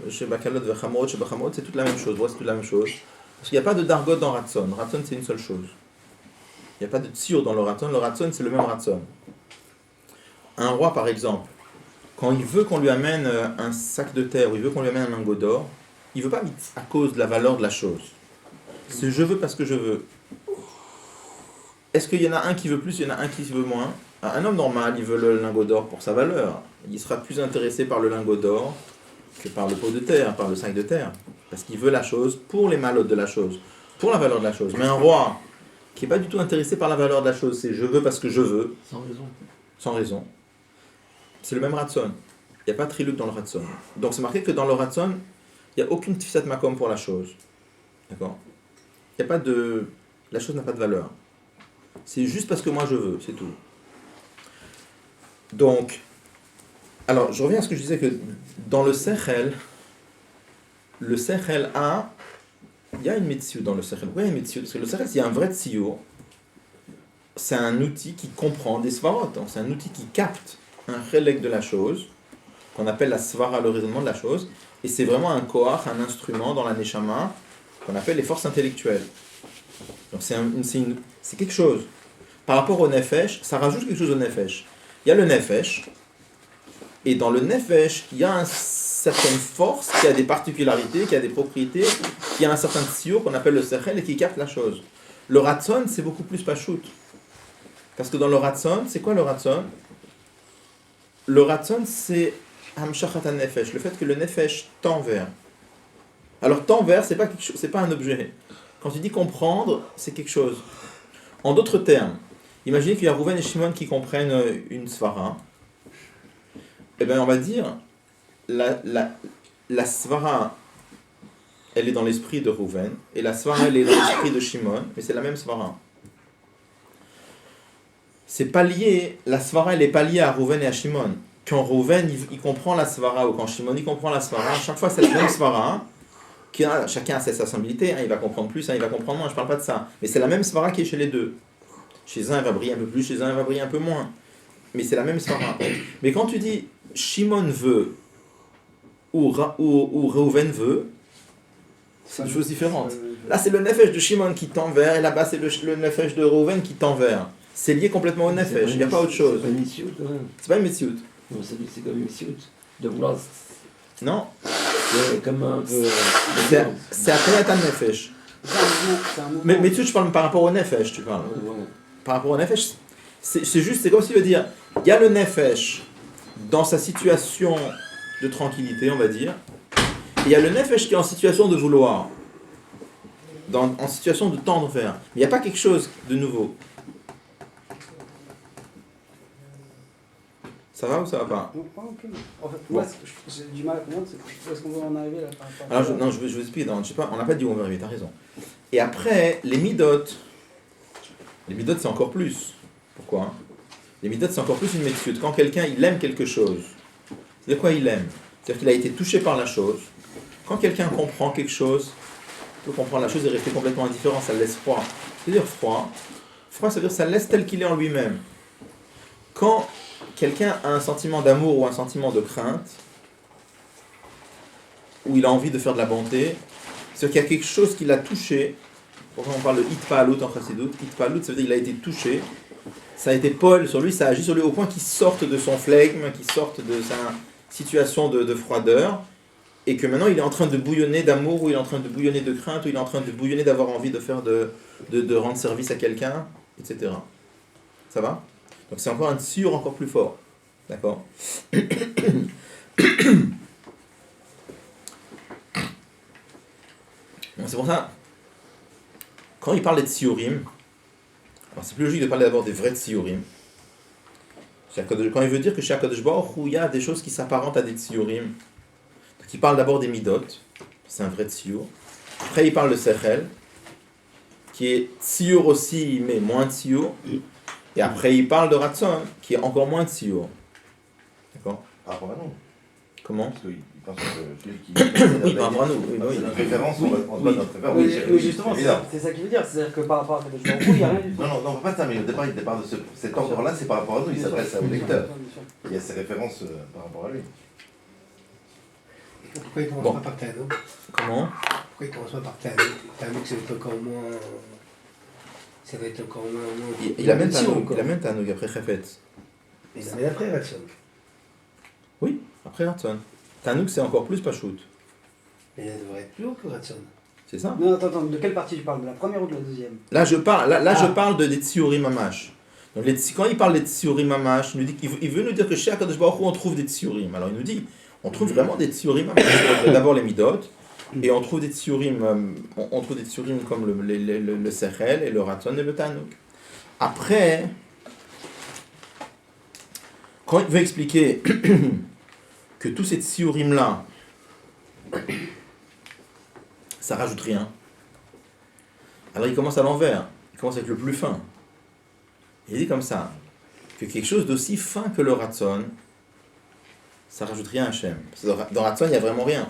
shebakalot vechamorot shebachamorot, c'est toute la même chose. Voilà, c'est toute la même chose. Parce qu'il n'y a pas de dargot dans ratson. Ratson, c'est une seule chose. Il n'y a pas de tsur dans le ratson. Le ratson, c'est le même ratson. Un roi, par exemple, quand il veut qu'on lui amène un sac de terre ou il veut qu'on lui amène un lingot d'or, il ne veut pas à cause de la valeur de la chose. C'est je veux parce que je veux. Est-ce qu'il y en a un qui veut plus, il y en a un qui veut moins? Un homme normal, il veut le lingot d'or pour sa valeur. Il sera plus intéressé par le lingot d'or que par le pot de terre, par le sac de terre. Parce qu'il veut la chose pour les malotes de la chose, pour la valeur de la chose. Mais un roi qui n'est pas du tout intéressé par la valeur de la chose, c'est je veux parce que je veux, Sans raison. sans raison. C'est le même ratson. Il n'y a pas de triluk dans le ratson. Donc c'est marqué que dans le ratson, il n'y a aucune tfisat makom pour la chose. D'accord? Il n'y a pas de... La chose n'a pas de valeur. C'est juste parce que moi je veux, c'est tout. Donc, alors je reviens à ce que je disais que dans le sechel a, il y a une mitzvah dans le sechel. Pourquoi il y a une mitzvah? Parce que le sechel, il y a un vrai tzio. C'est un outil qui comprend des svarot. Donc c'est un outil qui capte un chelek de la chose, qu'on appelle la svara, le raisonnement de la chose. Et c'est vraiment un koach, un instrument dans la neshama, qu'on appelle les forces intellectuelles. Donc c'est quelque chose. Par rapport au nefesh, ça rajoute quelque chose au nefesh. Il y a le nefesh, et dans le nefesh, il y a une certaine force qui a des particularités, qui a des propriétés, qui a un certain tziour qu'on appelle le sechel et qui capte la chose. Le ratson, c'est beaucoup plus pachout. Parce que dans le ratson, c'est quoi le ratson? Le ratson, c'est hamshachat nefesh, le fait que le nefesh tend vers. Alors tend vers, c'est pas un objet. Quand tu dis comprendre, c'est quelque chose. En d'autres termes, imaginez qu'il y a Rouven et Shimon qui comprennent une svara. Eh bien, on va dire, la svara, elle est dans l'esprit de Rouven, et la svara, elle est dans l'esprit de Shimon, mais c'est la même svara. C'est pas lié, la svara, elle est pas liée à Rouven et à Shimon. Quand Rouven, il comprend la svara, ou quand Shimon, il comprend la svara, chaque fois, c'est la même svara, chacun a sa sensibilité, hein, il va comprendre plus, hein, il va comprendre moins, je parle pas de ça. Mais c'est la même svara qui est chez les deux. Chez un, il va briller un peu plus, chez un, il va briller un peu moins. Mais c'est la même svara. Mais quand tu dis Shimon veut ou Reuven veut, c'est une chose différente. Là, c'est le nefesh de Shimon qui tend vers, et là-bas, c'est le nefesh de Reuven qui tend vers. C'est lié complètement au nefesh, il n'y a pas autre chose. C'est pas une missiout, quand même. C'est pas une metsiout. Non, c'est comme une missiout. De vouloir. Non, C'est comme un peu. c'est après un nefesh. C'est un mouvement. Mais tu parles par rapport au nefesh, tu parles. Par rapport au nefesh, c'est juste, c'est comme si tu veux dire, il y a le nefesh dans sa situation de tranquillité, on va dire, et il y a le nefesh qui est en situation de vouloir, en situation de tendre vers. Mais il n'y a pas quelque chose de nouveau. Ça va ou ça va pas? Non, pas ok. En fait, moi, j'ai du mal à comprendre, où est-ce qu'on veut en arriver là par rapport à Alors, ça. je vous explique, je sais pas, on n'a pas dit où on va arriver, t'as raison. Et après, les midot, c'est encore plus. Pourquoi? Les midot, c'est encore plus une méthode. Quand quelqu'un, il aime quelque chose, c'est-à-dire quoi il aime? C'est-à-dire qu'il a été touché par la chose. Quand quelqu'un comprend quelque chose, il peut comprendre la chose et rester complètement indifférent, ça le laisse froid. C'est-à-dire froid. Froid, ça veut dire que ça le laisse tel qu'il est en lui-même. Quand quelqu'un a un sentiment d'amour ou un sentiment de crainte, où il a envie de faire de la bonté, c'est qu'il y a quelque chose qui l'a touché. Pourquoi on parle de hitpa'alut en chassidut? Hitpa'alut, ça veut dire qu'il a été touché. Ça a été Paul sur lui, ça a agi sur lui au point qu'il sorte de son flegme, qu'il sorte de sa situation de froideur, et que maintenant il est en train de bouillonner d'amour, ou il est en train de bouillonner de crainte, ou il est en train de bouillonner d'avoir envie de faire de rendre service à quelqu'un, etc. Ça va? Donc c'est encore un tsur encore plus fort. D'accord? Bon, c'est pour ça, quand il parle des tsiurim, alors c'est plus logique de parler d'abord des vrais tsiurim. Quand il veut dire que chez HaKadosh Baruch Hu, il y a des choses qui s'apparentent à des tsiurim, donc il parle d'abord des midot, c'est un vrai tsiur. Après il parle de sechel, qui est tsiur aussi, mais moins tsiur. Et après il parle de ratson, qui est encore moins tsiur. D'accord? Par rapport à nous. Comment? Parce qu'il pense que celui qui. Oui, par rapport à nous. Oui, C'est oui. notre référence, on se base notre référence. Oui, justement, c'est évident. c'est ça qu'il veut dire. C'est-à-dire que par rapport à Kadosh Baruch Hu, il n'y a rien du tout. Non, pas ça, mais le départ de cet ordre-là, c'est par rapport à nous, il s'adresse au lecteur. Il y a ses références par rapport à lui. Pourquoi il commence Bon. pas par Tanouk? Comment? Pourquoi il commence pas par Tanouk? Tanouk, ça va être encore moins. Ça va être encore moins. Il amène Tanouk, Tanouk après Chefet. Il amène après Ratson. Oui, après Ratson. Tanouk c'est encore plus Pachout. Mais il devrait être plus haut que Ratson. C'est ça? Non, attends, de quelle partie tu parles? De la première ou de la deuxième? Là je parle de des tsiurim mamash. Donc quand il parle des tsiurim mamash, il veut nous dire que chez HaKadosh Baruch Hu on trouve des tsiurim. Alors il nous dit, on trouve vraiment des tsiurim mamash. D'abord les midot, et on trouve des tsiurim, comme le sechel et le ratson et le tanouk. Après, quand il veut expliquer que tous ces tsiurim là, ça rajoute rien. Alors il commence à l'envers, il commence avec le plus fin. Il dit comme ça, que quelque chose d'aussi fin que le ratson, ça rajoute rien à Hachem. Parce que dans ratson, il n'y a vraiment rien.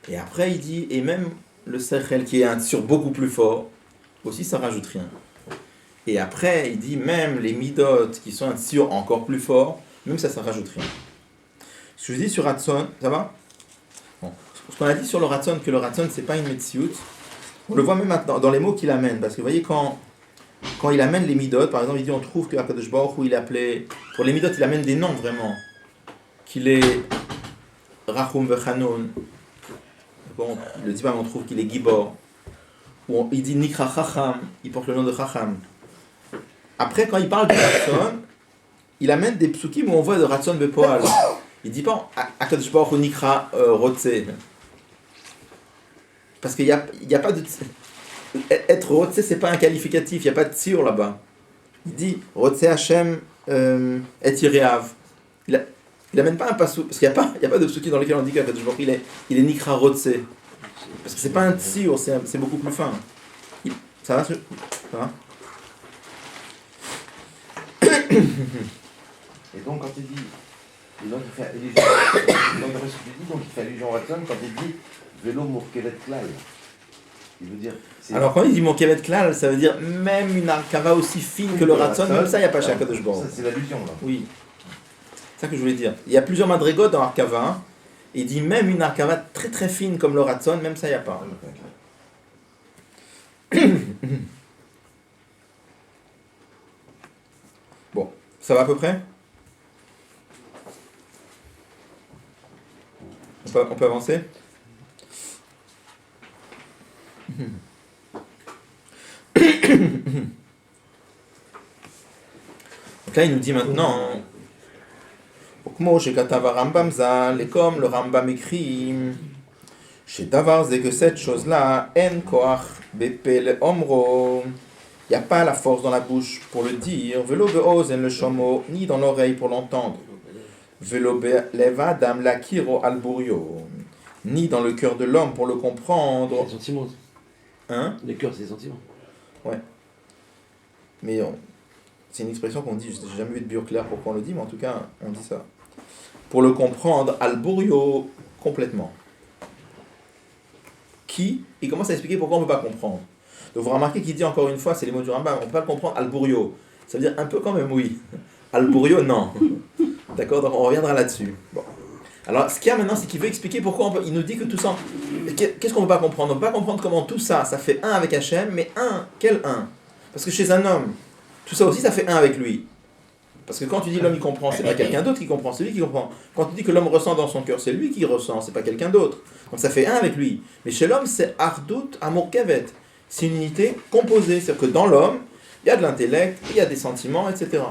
Et après il dit, et même le sechel qui est un tsur beaucoup plus fort, aussi ça rajoute rien. Et après il dit, même les midot qui sont un tsur encore plus fort, même ça rajoute rien. Ce que je dis sur ratson, ça va? Bon. Ce qu'on a dit sur le ratson, que le ratson c'est pas une metsiout, on le voit même dans les mots qu'il amène, parce que vous voyez quand il amène les midot, par exemple il dit on trouve que HaKadosh Baruch Hu il appelait, pour les midot il amène des noms vraiment, qu'il est Rachum Vechanoun, bon, il le dit pas mais on trouve qu'il est Gibor, ou il dit Nikra Chacham, il porte le nom de Chacham. Après quand il parle de ratson, il amène des psukim où on voit de ratson bepoal. Il dit pas HaKadosh Baruch Hu Nikra Rotse. Parce qu'il y a pas de... Être Rotse, c'est pas un qualificatif, il n'y a pas de tzur là-bas. Il dit Rotse Hashem et Yireav. Il n'amène pas un passou, parce qu'il n'y a pas de psuki dans lequel on dit qu'Akadosh Baruch Hu, il est nikra rotse. Parce que c'est pas un tsiur, c'est beaucoup plus fin. Ça va? Ça va? Et donc, quand il dit. Et donc, il fait allusion. Donc, d'après ce que tu dis, donc, il fait allusion au Ratson quand il dit vélo mourkelet klal. Il veut dire. Alors, quand il dit mourkelet klal, ça veut dire même une arkava aussi fine que le ratson, même ça, il n'y a pas chez Akadosh Baruch Hu. Ça, c'est l'allusion, là. Oui. C'est ça que je voulais dire. Il y a plusieurs madrigot dans Arkava. Hein. Il dit même une Arkava très très fine comme le Ratson, même ça, il n'y a pas. Bon, ça va à peu près? On peut avancer? Donc là, il nous dit maintenant... כמו שכתב הרמב"ם ז"ל, comme le Rambam écrit, שדבר זה que cette chose-là, אין כוח בפה לאומרו, il n'y a pas la force dans la bouche pour le dire, ולא באוזן לשומעו, ni dans l'oreille pour l'entendre, ולא בלב האדם להכירו על בוריו, ni dans le cœur de l'homme pour le comprendre. C'est les sentiments. Hein? Le cœur, c'est les sentiments. Ouais. Mais c'est une expression qu'on dit, j'ai jamais vu de bio clair pourquoi on le dit, mais en tout cas, on dit ça. Pour le comprendre, al-burio, complètement. Qui? Il commence à expliquer pourquoi on ne peut pas comprendre. Donc vous remarquez qu'il dit encore une fois, c'est les mots du Rambam, on ne peut pas le comprendre, al-burio. Ça veut dire un peu quand même, oui. Al-burio, non. D'accord? Donc on reviendra là-dessus. Bon. Alors ce qu'il y a maintenant, c'est qu'il veut expliquer pourquoi on peut... Il nous dit que tout ça... Qu'est-ce qu'on ne peut pas comprendre? On ne peut pas comprendre comment tout ça, ça fait un avec Hachem, mais un, quel un? Parce que chez un homme, tout ça aussi, ça fait un avec lui. Parce que quand tu dis l'homme il comprend, c'est pas quelqu'un d'autre qui comprend, c'est lui qui comprend. Quand tu dis que l'homme ressent dans son cœur, c'est lui qui ressent, c'est pas quelqu'un d'autre. Donc ça fait un avec lui. Mais chez l'homme, c'est Ardout Amour Kevet. C'est une unité composée. C'est-à-dire que dans l'homme, il y a de l'intellect, il y a des sentiments, etc.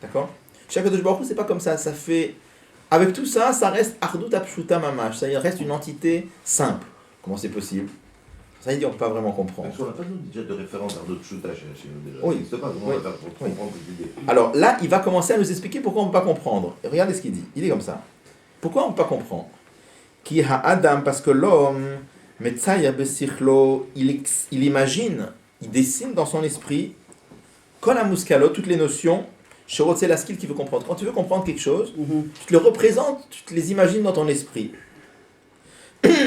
D'accord? Chez Akadosh Baruch Hu, c'est pas comme ça. Ça fait... Avec tout ça, ça reste Ardout Apshuta Mamash. Ça reste une entité simple. Comment c'est possible? Ça, il dit, on ne peut pas vraiment comprendre. Parce qu'on n'a pas déjà de référence à d'autres shootages chez nous déjà. Oui. Ça n'existe pas, comment on va faire pour comprendre cette idée? Alors là, il va commencer à nous expliquer pourquoi on ne peut pas comprendre. Et regardez ce qu'il dit. Il est comme ça. Pourquoi on ne peut pas comprendre? Ki ha-adam, parce que l'homme, metzaya besichlo, il imagine, il dessine dans son esprit, kol ha-muskalo, toutes les notions, shirotse la skill qui veut comprendre. Quand tu veux comprendre quelque chose, tu te le représentes, tu te les imagines dans ton esprit.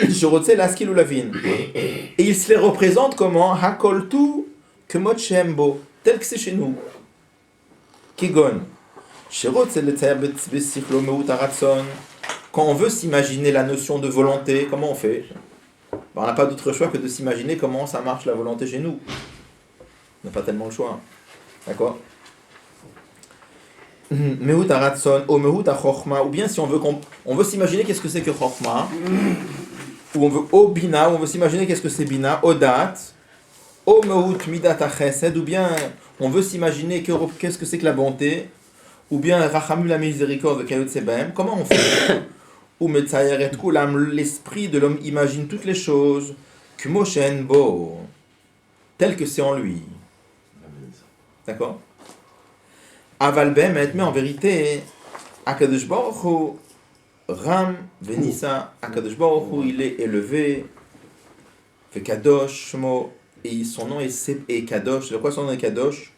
Shirotse la skill ou la vine. Et il se les représente comment? Hakol tu kemot shembo, tel que c'est chez nous. Kegon. Quand on veut s'imaginer la notion de volonté, comment on fait? On n'a pas d'autre choix que de s'imaginer comment ça marche la volonté chez nous. On n'a pas tellement le choix. D'accord? Ou bien si on veut s'imaginer qu'est-ce que c'est que Chokhma, ou on veut Bina, ou on veut s'imaginer qu'est-ce que c'est Bina, Odat, ou bien on veut s'imaginer qu'est-ce que c'est que la bonté, ou bien Rachamu la miséricorde de Kayot Sebem. Comment on fait? Ou Metzayaret Kulam, l'esprit de l'homme imagine toutes les choses, Kmoshen Bo, tel que c'est en lui. D'accord? Aval Bemet, mais en vérité, Akadosh Baruch Hu, Ram Venissa, Akadosh Baruch Hu, il est élevé, fait Kadosh Shmo, et son nom est Kadosh. De quoi son nom est Kadosh?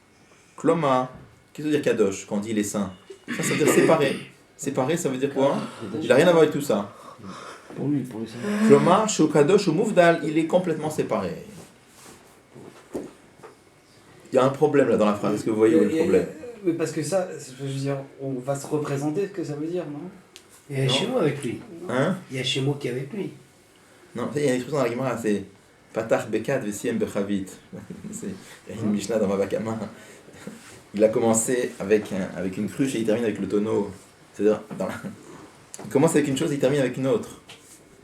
Kloma. Qu'est-ce que veut dire Kadosh quand on dit il est saint? Ça veut dire séparé. Séparé, ça veut dire quoi? Il n'a rien à voir avec tout ça. Pour lui, pour lui. Kloma, Shu Kadosh ou Mouvdal, il est complètement séparé. Il y a un problème là dans la phrase. Est-ce que vous voyez où est le problème? Mais parce que ça, je veux dire, on va se représenter ce que ça veut dire, non? Il y a Hachémo avec lui. Hein? Il y a Hachémo qui est avec lui. Non, il y a une expression dans la Gemara, c'est Patach Bekat Vesiem Bechavit. Il y a une Mishnah dans ma Bakama. Il a commencé avec une cruche et il termine avec le tonneau. C'est-à-dire, il commence avec une chose et il termine avec une autre.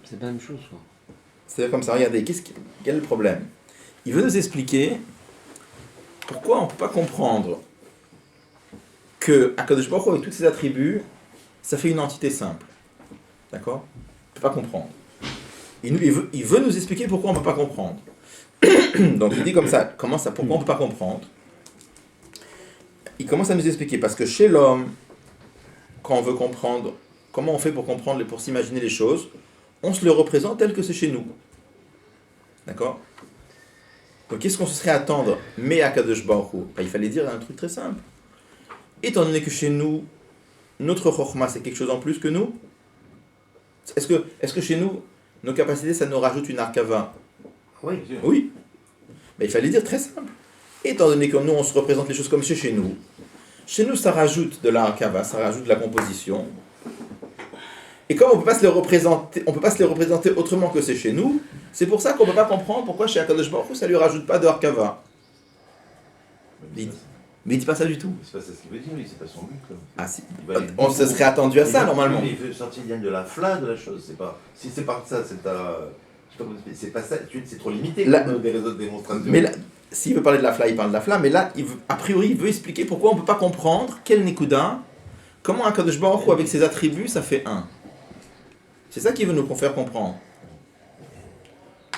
C'est pas la même chose, quoi. C'est-à-dire comme ça, regardez, quel est le problème? Il veut nous expliquer pourquoi on ne peut pas comprendre que Akadosh Baruch Hu, avec tous ses attributs, ça fait une entité simple. D'accord? On ne peut pas comprendre. Il veut nous expliquer pourquoi on ne peut pas comprendre. Donc il dit comme ça, pourquoi on ne peut pas comprendre? Il commence à nous expliquer, parce que chez l'homme, quand comment on fait pour comprendre, pour s'imaginer les choses? On se le représente tel que c'est chez nous. D'accord? Donc qu'est-ce qu'on se serait à attendre? Mais à Kadosh Baruch Hu, il fallait dire un truc très simple. Étant donné que chez nous, notre Chokhmah c'est quelque chose en plus que nous, est-ce que chez nous, nos capacités, ça nous rajoute une Arkava? Oui. Oui. Mais il fallait dire très simple. Étant donné que nous, on se représente les choses comme c'est chez nous, ça rajoute de la Arkava, ça rajoute de la composition. Et comme on peut pas se les représenter autrement que c'est chez nous, c'est pour ça qu'on ne peut pas comprendre pourquoi chez Akadosh Baruch Hu, ça lui rajoute pas de Arkava. Mais il dit pas ça du tout. C'est pas ça ce qu'il veut dire, lui, c'est pas son but. Quoi. Ah si. Il va aller On se serait attendu à ça normalement. Il veut sortir de la flamme de la chose. C'est pas, si c'est pas ça, c'est ta. Je sais pas comment expliquer, c'est pas ça, c'est trop limité Là- comme des réseaux de démonstration. Mais là, s'il veut parler de la fla, il parle de la fla, mais là, a priori, il veut expliquer pourquoi on ne peut pas comprendre quel Nekuda, comment Akadosh Baruch Hu avec ses attributs, ça fait un. C'est ça qu'il veut nous faire comprendre.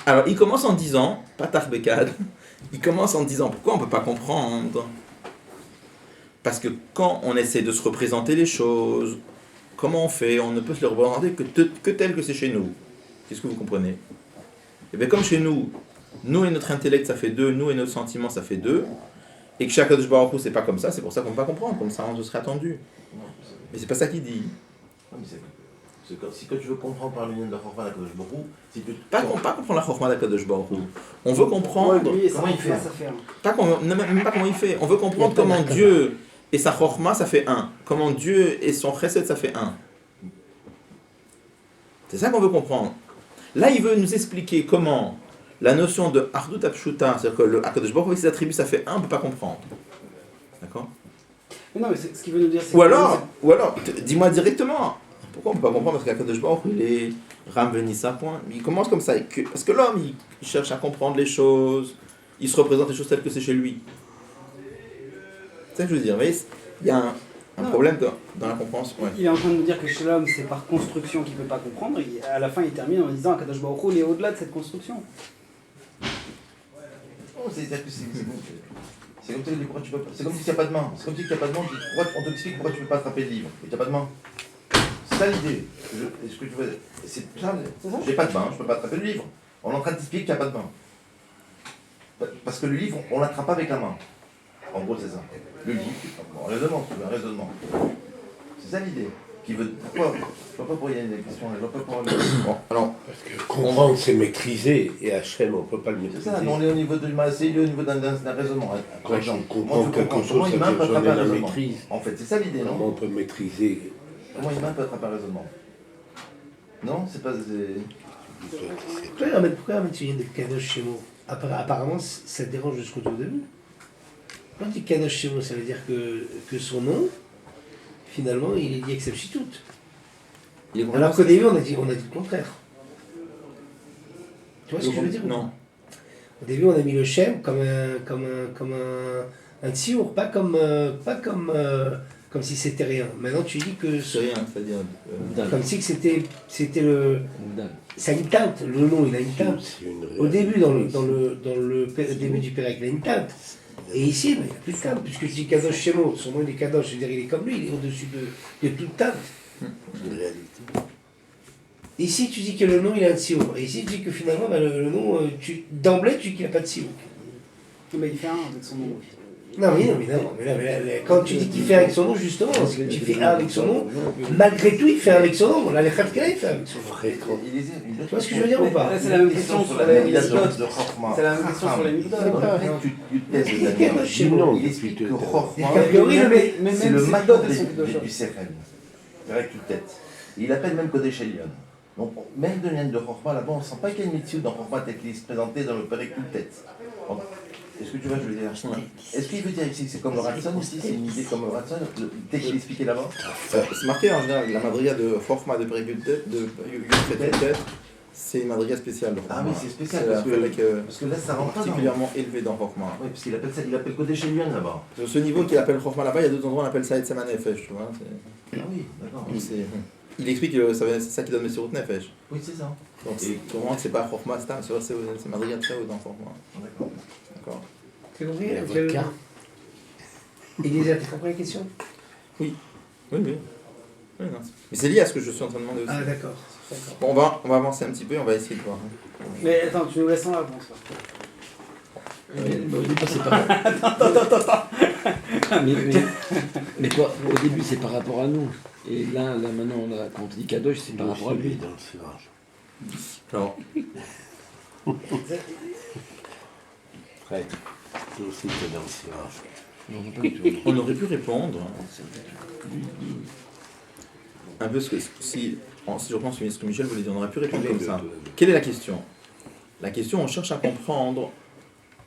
Alors, il commence en disant, Patach Bekad, il commence en disant pourquoi on ne peut pas comprendre. Parce que quand on essaie de se représenter les choses, comment on fait? On ne peut se les représenter que tel que c'est chez nous. Qu'est-ce que vous comprenez? Et bien comme chez nous et notre intellect ça fait 2, nous et notre sentiment ça fait 2, et que chaque Kadosh Baruch Hu c'est pas comme ça, c'est pour ça qu'on ne peut pas comprendre, comme ça on se serait attendu. Mais c'est pas ça qu'il dit. Non, mais si quand tu veux comprendre par l'union de la Chorma d'Akadosh Baruch Hu, si tu Pas comprendre la Chokhmah d'Akadosh Baruch Hu. On veut comprendre, Ouais, lui, et comment ça, il fait. ça fait un. même pas comment il fait, on veut comprendre comment Dieu et sa Chokhmah ça fait 1, comment Dieu et son Chesed ça fait 1. C'est ça qu'on veut comprendre. Là, il veut nous expliquer comment la notion de Ardut Apshuta, c'est-à-dire que le Akadosh Baruch Hu avec ses attributs, ça fait 1, on ne peut pas comprendre. D'accord? Mais non, mais ce qu'il veut nous dire, c'est Ou alors, dis-moi directement, pourquoi on ne peut pas comprendre? Parce qu'Akadosh Baruch Hu, il est Ram Venissa, point. Il commence comme ça, parce que l'homme, il cherche à comprendre les choses, il se représente les choses telles que c'est chez lui. C'est ça que je veux dire, vous voyez, il y a un problème dans la compréhension. Ouais. Il est en train de nous dire que chez l'homme, c'est par construction qu'il ne peut pas comprendre. Et à la fin, il termine en disant qu'Akadosh Baruch Hu, il est au-delà de cette construction. Oh, c'est-à-dire que c'est comme ça, pourquoi tu peux pas. C'est comme si il n'y a pas de main. C'est comme si il n'y a pas de main. On te explique pourquoi tu ne peux pas attraper le livre. Et il n'y a pas de main. C'est ça l'idée. Est-ce que tu veux. C'est ça. J'ai pas de main, je ne peux pas attraper le livre. On est en train de t'expliquer qu'il n'y a pas de main. Parce que le livre, on ne l'attrape pas avec la main. En gros, c'est ça. Le livre, un raisonnement, tu veux, un raisonnement. C'est ça l'idée. Qui veut. Pourquoi? Je vois pas pourquoi il y a une question. Je vois pas pourquoi. Bon, alors, Parce que comprendre, c'est maîtriser, et Hachem, on ne peut pas le C'est maîtriser. ça, on est au niveau de l'humain, il est au niveau d'un raisonnement. Quand Par tu exemple, comprends quelque chose, comment ça l'humain veut peut dire attraper un la raisonnement? maîtrise. En fait, c'est ça l'idée, Comment non? on peut maîtriser? Comment l'humain peut attraper un raisonnement? Non, c'est pas. Pourquoi Ahmed tu viens de Kadosh Shemo? Apparemment, ça te dérange jusqu'au tout début. Quand tu dis Kadosh Shemo, ça veut dire que son nom, finalement, il est dit Exem Shitout. Alors qu'au début, on a dit le contraire. Tu vois ce que je veux dire? non. Au début, on a mis le Shem comme un tsiour, pas comme si c'était rien. Maintenant, tu dis que C'est rien, c'est-à-dire. comme si que c'était le. Moudal. Ça a une teinte, le nom il a une teinte. C'est une Au début, dans le début du Pérec, il a une teinte. Et ici, ben, il n'y a plus de teinte, puisque tu dis Kadosh Shemo, son nom il est Kadosh, je veux dire, il est comme lui, il est au-dessus de toute teinte. une réalité. Ici, tu dis que le nom il a un tsiour. Et ici, tu dis que finalement, ben, le nom, d'emblée, tu dis qu'il n'a pas de tsiour. Mais il fait un avec son nom. Non, mais là, quand tu dis qu'il fait avec son nom, justement, parce que tu fais un avec son nom, malgré tout, il fait un avec son nom. Là, les Khatkala, il fait un avec son nom. Tu vois ce que je veux dire ou pas? C'est la même question sur la mitzvot mitzvot. de Chorma. C'est la même question sur les mitzvot. Il explique que Chorma, A priori, Mais c'est même le ces matin mitzvot, elles sont de du Sechel. C'est vrai que tu tête. Il appelle même Kodesh Elion. Donc, même de l'Ien de Chorma, là-bas, on ne sent pas qu'il y a une mitzvah dans Chorma tel qu'il se présentait dans le Pérec tête. Est-ce que tu vois, je veux dire? Est-ce qu'il veut dire ici que c'est comme le Ratson aussi? C'est une idée comme le Ratson, le texte qu'il expliquait là-bas? C'est marqué en général, la madriga de Chokhmah de Périgultet, de Yud, c'est une madriga spéciale. de Ah Chokhmah. oui, c'est spécial, C'est parce que, avec, parce que là, ça rentre pas dans... particulièrement élevé dans Chokhmah. Oui, parce qu'il appelle ça, il appelle Kodesh Elion là-bas. Sur ce niveau qu'il appelle Chokhmah là-bas, il y a d'autres endroits où on appelle ça Etzema Nefesh, tu vois. Ah oui, d'accord. Il explique que c'est ça qui donne Messirut Nefesh. Oui, c'est ça. Donc, comment c'est pas Chokhmah, c'est madriga très haut dans Chokhmah. D'accord. D'accord. Tu as compris? L'avocat. Elisa, tu as compris la question? Oui. Oui, non. Mais c'est lié à ce que je suis en train de demander aussi. Ah, d'accord. Bon, on va avancer un petit peu et on va essayer de voir. Mais attends, tu nous laisses sans réponse là. Mais au début, c'est par... mais quoi, au début, c'est par rapport à nous. Et là maintenant, quand on dit Kadosh, c'est par rapport à lui. Dans le serrage. Alors, Fred, nous aussi, t'es dans le serrage. Non, pas du tout. on aurait pu répondre un peu ce que si je reprends ce que Michel voulait dire, on aurait pu répondre comme ça. Quelle est la question? La question, on cherche à comprendre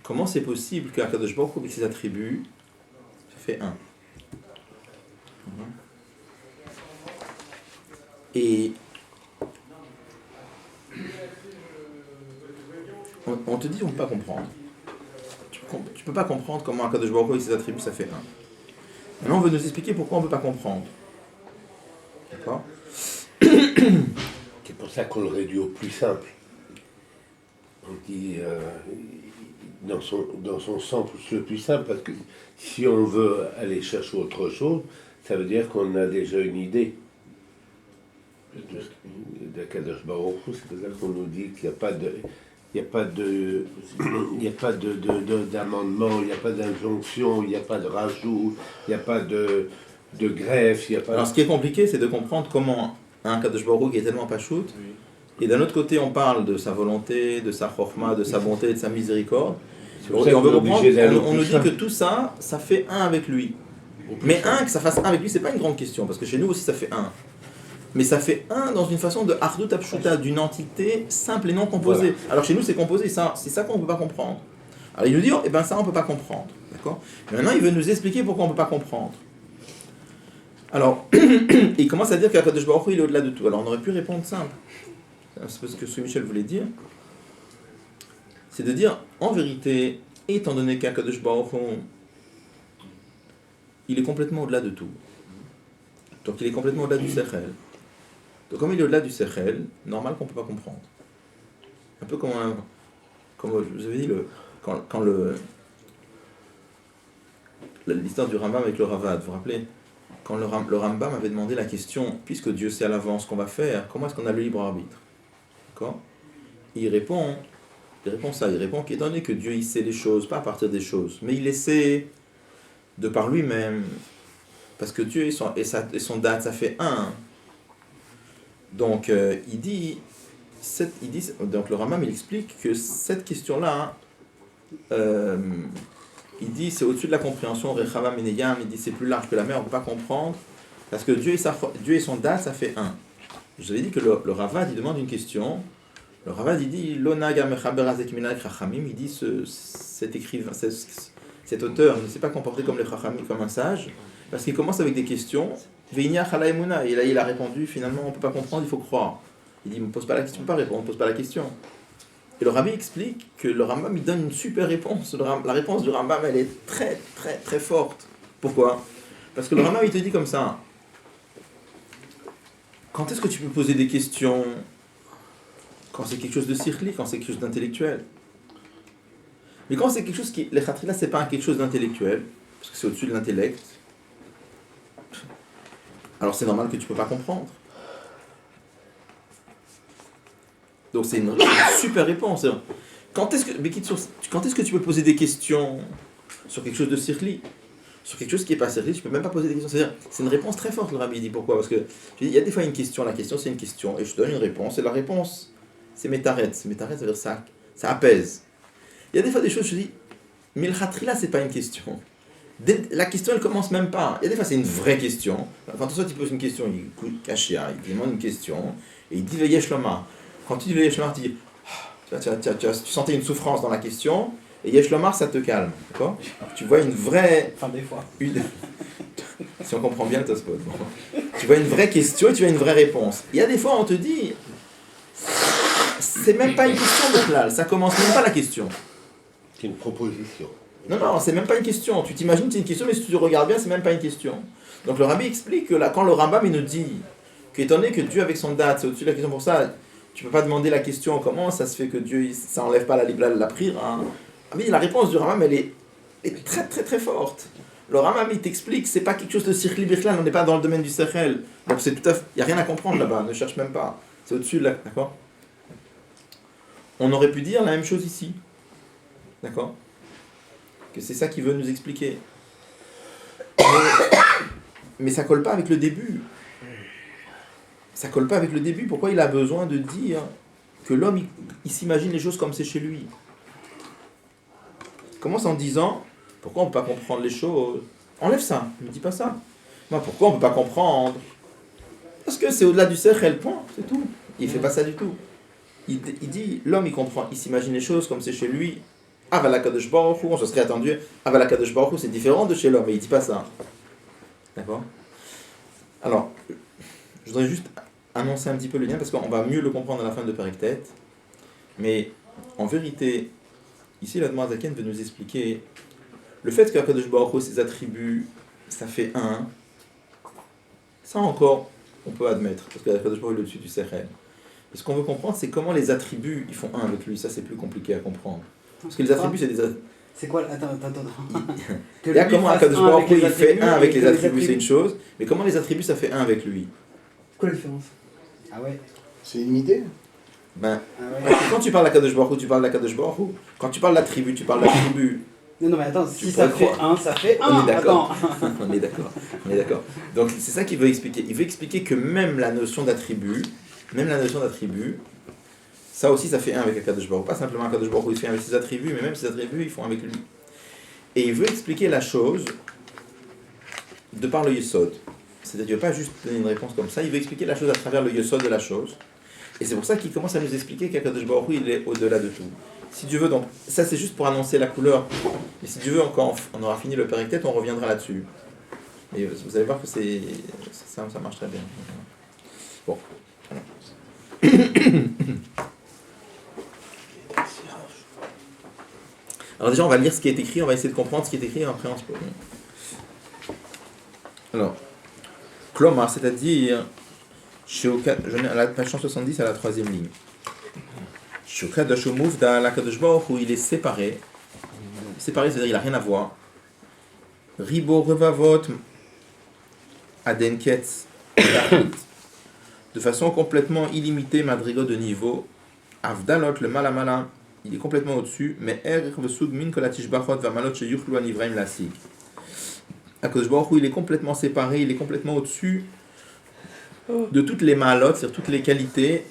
comment c'est possible qu'Akadosh Baruch Hu, avec ses attributs, ça fait un. Et on te dit on ne peut pas comprendre. Tu peux pas comprendre comment Akadosh Baruch Hu, avec ses attributs, ça fait un. Maintenant, on veut nous expliquer pourquoi on ne peut pas comprendre. D'accord? C'est pour ça qu'on le réduit au plus simple. On dit dans son sens le plus simple, parce que si on veut aller chercher autre chose, ça veut dire qu'on a déjà une idée de Kadosh Baruch Hu. C'est pour ça qu'on nous dit qu'il n'y a pas d'amendement, il n'y a pas d'injonction, il n'y a pas de rajout, il n'y a pas de greffe, il n'y a pas... Alors, ce qui est compliqué, c'est de comprendre comment un Kadosh Baruch Hu qui est tellement pachout, et d'un autre côté, on parle de sa volonté, de sa chorma, de sa bonté, de sa miséricorde. Et on veut comprendre, on nous dit que tout ça, ça fait un avec lui. Mais que ça fasse un avec lui, c'est pas une grande question, parce que chez nous aussi, ça fait un. Mais ça fait un dans une façon de Ardut Apshuta, d'une entité simple et non composée. Voilà. Alors chez nous, c'est composé, c'est ça qu'on ne peut pas comprendre. Alors il nous dit, eh ben ça, on ne peut pas comprendre. D'accord ? Maintenant, il veut nous expliquer pourquoi on ne peut pas comprendre. Alors, il commence à dire qu'Akadosh Baruch Hu, il est au-delà de tout. Alors on aurait pu répondre simple. C'est parce que ce que Michel voulait dire. C'est de dire, en vérité, étant donné qu'Akadosh Baruch Hu, il est complètement au-delà de tout. Donc il est complètement au-delà du Sechel. Donc comme il est au-delà du Sechel, normal qu'on ne peut pas comprendre. Un peu comme je vous avais dit, quand l'histoire du Rambam avec le Ravad, vous vous rappelez? Quand le Rambam avait demandé la question, puisque Dieu sait à l'avance ce qu'on va faire, comment est-ce qu'on a le libre arbitre? D'accord? Il répond qu'étant donné que Dieu il sait les choses, pas à partir des choses, mais il essaie de par lui-même, parce que Dieu et son date, ça fait un. Donc donc le Rambam il explique que cette question-là, il dit c'est au-dessus de la compréhension, Rechava Meneyam, il dit c'est plus large que la mer, on ne peut pas comprendre, parce que Dieu et son date, ça fait un. Je vous avais dit que le Ravad il demande une question. Le Ravad il dit Lonaga Mechaber Azek Minag Chachamim, il dit cet écrivain, cet auteur ne s'est pas comporté comme les Chachamim, comme un sage, parce qu'il commence avec des questions. Veinia Chalaimuna, et là il a répondu finalement on ne peut pas comprendre, il faut croire. Il dit, ne pose pas la question, pas répondre, ne pose pas la question. Et le Rabbi explique que le Rambam il donne une super réponse. La réponse du Rambam elle est très très très forte. Pourquoi? Parce que le Rambam il te dit comme ça. Quand est-ce que tu peux poser des questions? Quand c'est quelque chose de circli, quand c'est quelque chose d'intellectuel. Mais quand c'est quelque chose qui... Les khatrila c'est pas quelque chose d'intellectuel, parce que c'est au-dessus de l'intellect. Alors c'est normal que tu ne peux pas comprendre. Donc c'est une super réponse. Quand est-ce que tu peux poser des questions sur quelque chose de circli? Sur quelque chose qui n'est pas circli, tu ne peux même pas poser des questions. C'est-à-dire, c'est une réponse très forte, le Rabbi dit. Pourquoi? Parce que il y a des fois une question, la question c'est une question, et je te donne une réponse, et la réponse c'est métaret. C'est métaret, ça veut dire ça apaise. Il y a des fois des choses, je dis, mais le khatrila c'est pas une question. La question elle commence même pas. Il y a des fois c'est une vraie question. Quand toi tu poses une question, il cachia, il demande une question et il dit Veyesh Lomar. Quand tu dis Veyesh Lomar, tu dis tu sentais une souffrance dans la question et Yesh Lomar ça te calme, d'accord? Tu vois une vraie. Enfin des fois. Si on comprend bien le Tosfot. Bon. Tu vois une vraie question et tu as une vraie réponse. Il y a des fois on te dit c'est même pas une question de klal, ça commence même pas la question. C'est une proposition. Non, c'est même pas une question. Tu t'imagines que c'est une question, mais si tu regardes bien, c'est même pas une question. Donc le Rabbi explique que là, quand le Rambam il nous dit qu'étant donné que Dieu avec son date, c'est au-dessus de la question pour ça, tu peux pas demander la question comment ça se fait que Dieu, ça enlève pas la prière. Hein. Mais la réponse du Rambam, elle est très très très forte. Le Rambam, il t'explique, c'est pas quelque chose de circli birklan, on n'est pas dans le domaine du sechel. Donc c'est tout à fait, il n'y a rien à comprendre là-bas, ne cherche même pas. C'est au-dessus de là, d'accord? On aurait pu dire la même chose ici, d'accord? Que c'est ça qu'il veut nous expliquer. Mais ça colle pas avec le début. Ça colle pas avec le début. Pourquoi il a besoin de dire que l'homme, il s'imagine les choses comme c'est chez lui? Il commence en disant, pourquoi on ne peut pas comprendre les choses? Enlève ça, ne me dis pas ça. Moi, pourquoi on ne peut pas comprendre? Parce que c'est au-delà du sechel, point, c'est tout. Il fait pas ça du tout. Il dit, l'homme, il comprend, il s'imagine les choses comme c'est chez lui. Avala Kadosh Baruch Hu, on se serait attendu, Avala Kadosh Baruch Hu, c'est différent de chez l'homme, mais il dit pas ça. D'accord? Alors, je voudrais juste annoncer un petit peu le lien, parce qu'on va mieux le comprendre à la fin de Perek-Tet. Mais, en vérité, ici, l'Admor Zaken veut nous expliquer le fait qu'Akadosh Baruch Hu, ses attributs, ça fait un. Ça encore, on peut admettre, parce qu'Akadosh Baruch Hu est au-dessus du Sechel. Et ce qu'on veut comprendre, c'est comment les attributs, ils font un avec lui. Ça, c'est plus compliqué à comprendre. Parce que les attributs, c'est des... C'est quoi? Attends. Il y a comment Akadosh Baruch Hu, il fait un avec les attributs, c'est une chose. Mais comment les attributs, ça fait un avec lui? C'est quoi la différence? Ah ouais. C'est illimité. Ben, Ah ouais. parce que quand tu parles d'Akadosh Baruch Hu, tu parles d'Akadosh Baruch Hu. Quand tu parles d'attribut, tu parles d'attribut. Non, mais attends, si Tu ça pourrais fait croire. un, ça fait un. On est d'accord. Attends. On est d'accord. Donc c'est ça qu'il veut expliquer. Il veut expliquer que même la notion d'attribut, ça aussi ça fait un avec Akadosh Baruch Hu. Pas simplement Akadosh Baruch Hu, il fait un avec ses attributs, mais même ses attributs, ils font avec lui. Et il veut expliquer la chose de par le Yesod. C'est-à-dire qu'il ne veut pas juste donner une réponse comme ça, il veut expliquer la chose à travers le Yesod de la chose. Et c'est pour ça qu'il commence à nous expliquer qu'Akadosh Baruch Hu, il est au-delà de tout. Si Dieu veut, donc, ça c'est juste pour annoncer la couleur. Mais si Dieu veut, encore, on aura fini le Perek-Tet, on reviendra là-dessus. Et vous allez voir que ça marche très bien. Bon. Alors déjà, on va lire ce qui est écrit, on va essayer de comprendre ce qui est écrit, et après on se pose. Alors, Klomar, c'est-à-dire, à la page 170, à la 3e ligne. Où il est séparé. Séparé, c'est-à-dire il n'a rien à voir. Ribo revavot adenketz de façon complètement illimitée, madrigo de niveau. Avdalot, le malamala, il est complètement au-dessus. Mais min kolatish bachot va malot sheyuchlu anivraim lasig. Akadosh Baruch Hu, il est complètement séparé, il est complètement au-dessus de toutes les malot, c'est-à-dire toutes les qualités.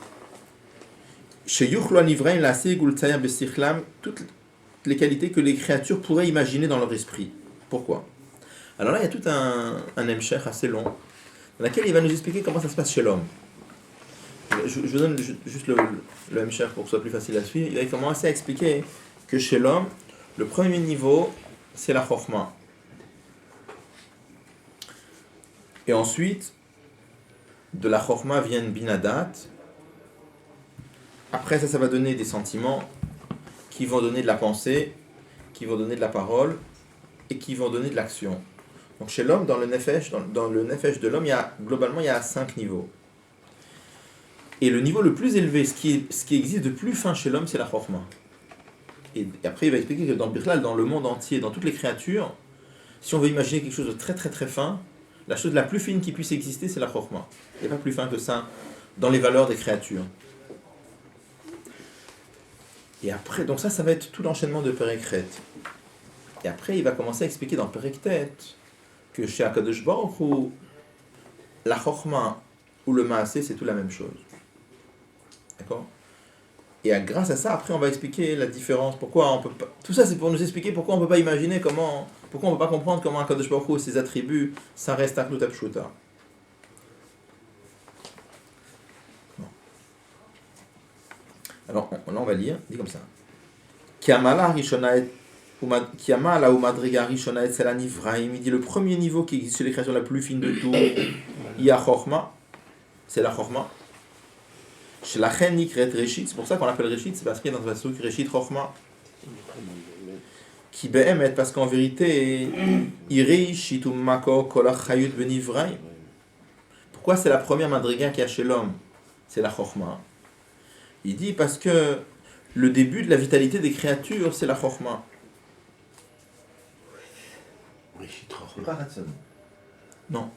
Toutes les qualités que les créatures pourraient imaginer dans leur esprit. Pourquoi? Alors là, il y a tout un hemshech assez long, dans lequel il va nous expliquer comment ça se passe chez l'homme. Je vous donne juste le hemshech pour que ce soit plus facile à suivre. Il va commencer à expliquer que chez l'homme, le premier niveau, c'est la chokhmah. Et ensuite, de la chokhmah vient binadat. Après ça va donner des sentiments qui vont donner de la pensée, qui vont donner de la parole et qui vont donner de l'action. Donc chez l'homme, dans le nefesh de l'homme, globalement, il y a 5 niveaux. Et le niveau le plus élevé, ce qui existe de plus fin chez l'homme, c'est la chokhmah. Et après, il va expliquer que dans Birklal, dans le monde entier, dans toutes les créatures, si on veut imaginer quelque chose de très très très fin, la chose la plus fine qui puisse exister, c'est la chokhmah. Il n'y a pas plus fin que ça dans les valeurs des créatures. Et après, donc ça va être tout l'enchaînement de Perek-Tet. Et après, il va commencer à expliquer dans Perek-Tet que chez Akadosh Baruch Hu, la Chokhmah ou le Maaseh, c'est tout la même chose. D'accord? Et grâce à ça, après, on va expliquer la différence. Pourquoi on peut pas... Tout ça, c'est pour nous expliquer pourquoi on ne peut pas imaginer comment... Pourquoi on ne peut pas comprendre comment Akadosh Baruch Hu, ses attributs, ça reste Aklut Apshuta. Alors, là, on va lire, dit comme ça. Kiamala ou Madriga Rishonaet Selani Vrahim, il dit le premier niveau qui existe chez les créatures la plus fine de tout, il y a Chokhmah, c'est la Chokhmah. Chez la Chenik Ret Reshit, c'est pour ça qu'on l'appelle Reshit, c'est parce qu'il y a dans le Pasuk Reshit Chokhmah. Qui be'emet, parce qu'en vérité, Iri Shitum Mako Kolach Chayut Benivraim. Pourquoi c'est la première Madriga qu'il y a chez l'homme? C'est la Chokhmah. Il dit parce que le début de la vitalité des créatures, c'est la chokhmah. C'est pas Ratson. Non.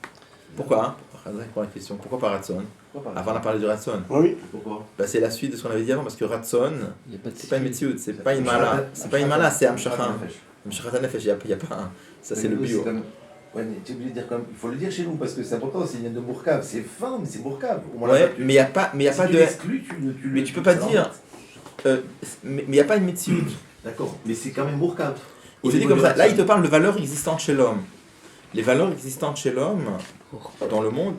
Pourquoi? Pour la question. Pourquoi pas Ratson? Pourquoi pas Avant on a parlé de Ratson. Oui. Pourquoi? Bah, c'est la suite de ce qu'on avait dit avant, parce que Ratson, Il n'y a pas de c'est pas une Metsiout, c'est pas une mala. C'est pas une mala, c'est Amshachin. Amshachat Nefesh, il n'y a pas un. Ça, c'est le bio. Ouais, mais tu es obligé de dire comme. Il faut le dire chez nous parce que c'est important, c'est une de Bourcave. C'est fin, mais c'est Bourcave. Ouais, mais il n'y a pas, mais y a Si pas tu de. l'exclus, Mais tu peux pas dire. Mais il n'y a pas une Metsiout. D'accord, mais c'est quand même Bourcave. Il te dit comme ça. Là, il te parle de valeurs existantes chez l'homme. Les valeurs existantes chez l'homme, dans le monde,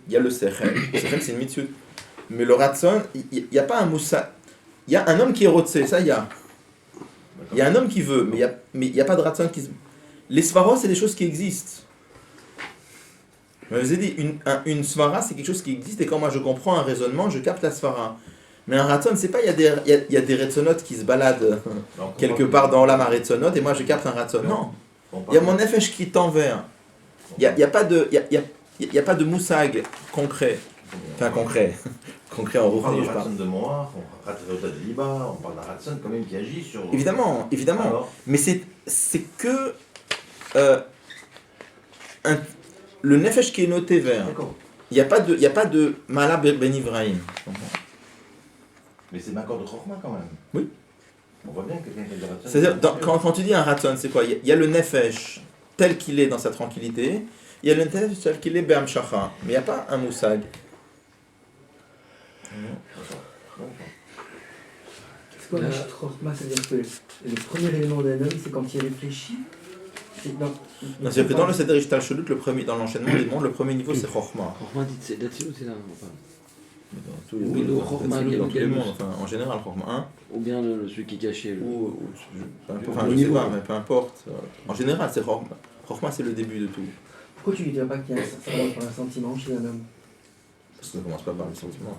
il y a le Sechel. Le Sechel, c'est une Metsiout. Mais le Ratson, il n'y a pas un Moussa. Il y a un homme qui est rotsé, ça il y a. Il y a un homme qui veut, mais il y a pas de Ratson qui se. Les svaros, c'est des choses qui existent. Je vous ai dit, une svara, c'est quelque chose qui existe, et quand moi je comprends un raisonnement, je capte la svara. Mais un ratson, c'est pas, il y a des retsonotes qui se baladent quelque part dans l'âme à retsonote, et moi je capte un ratson. Non, il y a mon nefesh qui tend vers. Il n'y a pas de moussag concret. Enfin, concret. Concret en On parle roufni, de je parle. Ratson de Moar, on parle de Liba, on parle d'un Ratson quand même qui agit sur. Évidemment. Alors, Mais c'est que le nefesh qui est noté vers. d'accord. Il n'y a pas de Mala Ben Ibrahim. Mais c'est Makor de Chorma quand même. Oui. On voit bien que quelqu'un qui a des Ratson. C'est-à-dire, quand tu dis un ratson, c'est quoi? Il y a le nefesh tel qu'il est dans sa tranquillité, il y a le nefesh tel qu'il est Be'am Shacha. Mais il n'y a pas un moussag. C'est quoi la Chorma? C'est-à-dire que le premier élément d'un homme, c'est quand il réfléchit. C'est-à-dire que dans le Seder Ishtal Shelut, dans l'enchaînement des mondes, le premier niveau c'est Chorma. Chorma dit c'est là-dessus, c'est là. Enfin, Dans tous les Oui, le mondes, Chorma, dans tous les le- mondes, enfin, en général, Chorma 1, ou bien celui qui est caché. enfin, je sais pas, mais peu importe. En général, c'est Chorma. Chorma, c'est le début de tout. Pourquoi tu ne dirais pas qu'il y a ça commence par un sentiment chez un homme? Parce qu'on ne commence pas par le sentiment.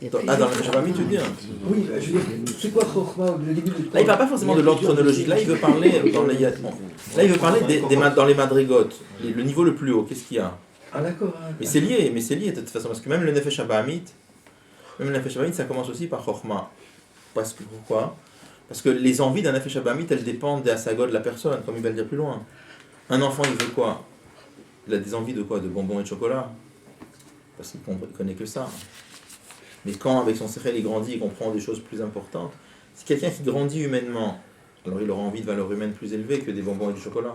Il y a Dans plusieurs- le Shabbat, tu veux dire? Oui, je veux dire, c'est quoi Chorma, le début de Là, il parle pas forcément de l'ordre chronologique. Là, il veut parler Là, il veut parler dans les madrigotes. Le niveau le plus haut, qu'est-ce qu'il y a? Ah d'accord. Mais c'est lié de toute façon, parce que même le Nefesh Abahamit, ça commence aussi par Chorma. Pourquoi? Parce que les envies d'un Nefesh Abahamit, elles dépendent des asagot de la personne, comme il va le dire plus loin. Un enfant, il veut quoi? Il a des envies de quoi? De bonbons et de chocolat. Parce qu'il connaît que ça. Mais quand, avec son sechel, il grandit, il comprend des choses plus importantes. C'est quelqu'un qui grandit humainement. Alors il aura envie de valeurs humaines plus élevées que des bonbons et du chocolat.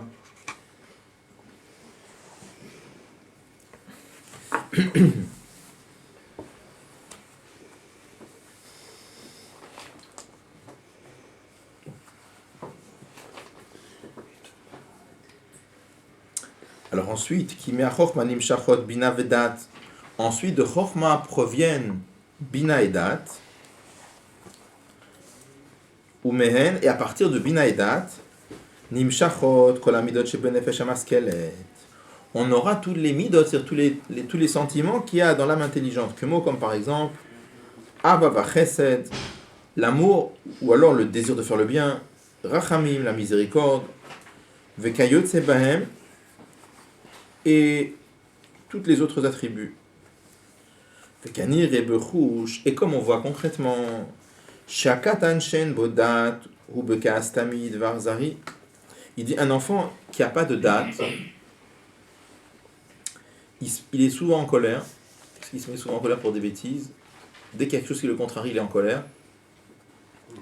Alors ensuite, qui met à Chochma nimshachot bina vedat. Ensuite, de Chochma proviennent bina et dat. Ou mehen, et à partir de bina et dat, nimshachot kol hamidot shebenefesh hamaskelet. On aura tous les midot, c'est-à-dire tous les sentiments qu'il y a dans l'âme intelligente. Que mots comme par exemple, Abba chesed, l'amour, ou alors le désir de faire le bien, Rachamim, la miséricorde, Vekayot sebahem, et toutes les autres attributs. Vekanir et Bechush, et comme on voit concrètement, Shakatan shen bodat, ou bekas tamid varzari, il dit un enfant qui n'a pas de date, il est souvent en colère, parce qu'il se met souvent en colère pour des bêtises. Dès qu'il y a quelque chose qui le contrarie, il est en colère.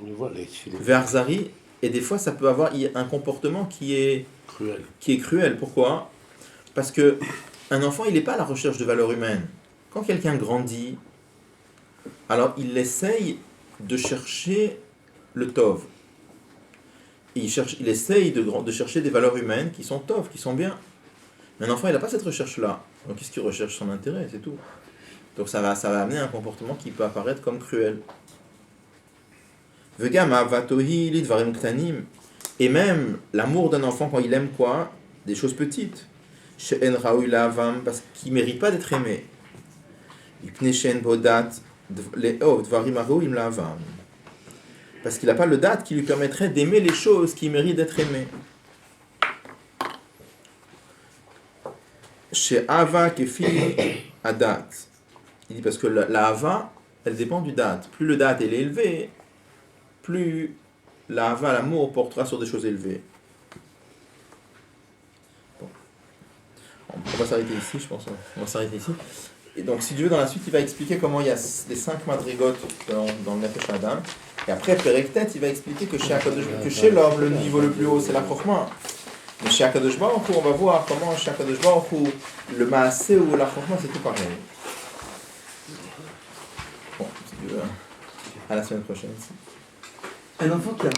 On voit les Verzari, et des fois ça peut avoir un comportement qui est cruel. Pourquoi? Parce que un enfant, il n'est pas à la recherche de valeurs humaines. Quand quelqu'un grandit, alors il essaye de chercher le tov. Et il essaye de chercher des valeurs humaines qui sont tov, qui sont bien. Mais un enfant, il n'a pas cette recherche-là. Donc qu'est-ce qu'il recherche? Son intérêt, c'est tout. Donc ça va amener un comportement qui peut apparaître comme cruel. Et même l'amour d'un enfant quand il aime quoi? Des choses petites. Parce qu'il ne mérite pas d'être aimé. Parce qu'il n'a pas le date qui lui permettrait d'aimer les choses qui méritent d'être aimées. Chez Ava Kefi Adat. Il dit parce que la Ava, elle dépend du date. Plus le date est élevé, plus la Ava, l'amour, portera sur des choses élevées. On va s'arrêter ici, je pense. On va s'arrêter ici. Et donc, si tu veux, dans la suite, il va expliquer comment il y a les 5 madrigotes dans le Nefesh Adam. Et après, Perektet, il va expliquer que chez l'homme, le niveau le plus haut, c'est la Chokhmah. Mais chez Akadosh Baruch Hu, on va voir comment chez Akadosh Baruch Hu, le Maaseh ou la Chokhmah, c'est tout pareil. Bon, si tu veux, à la semaine prochaine. Un enfant qui a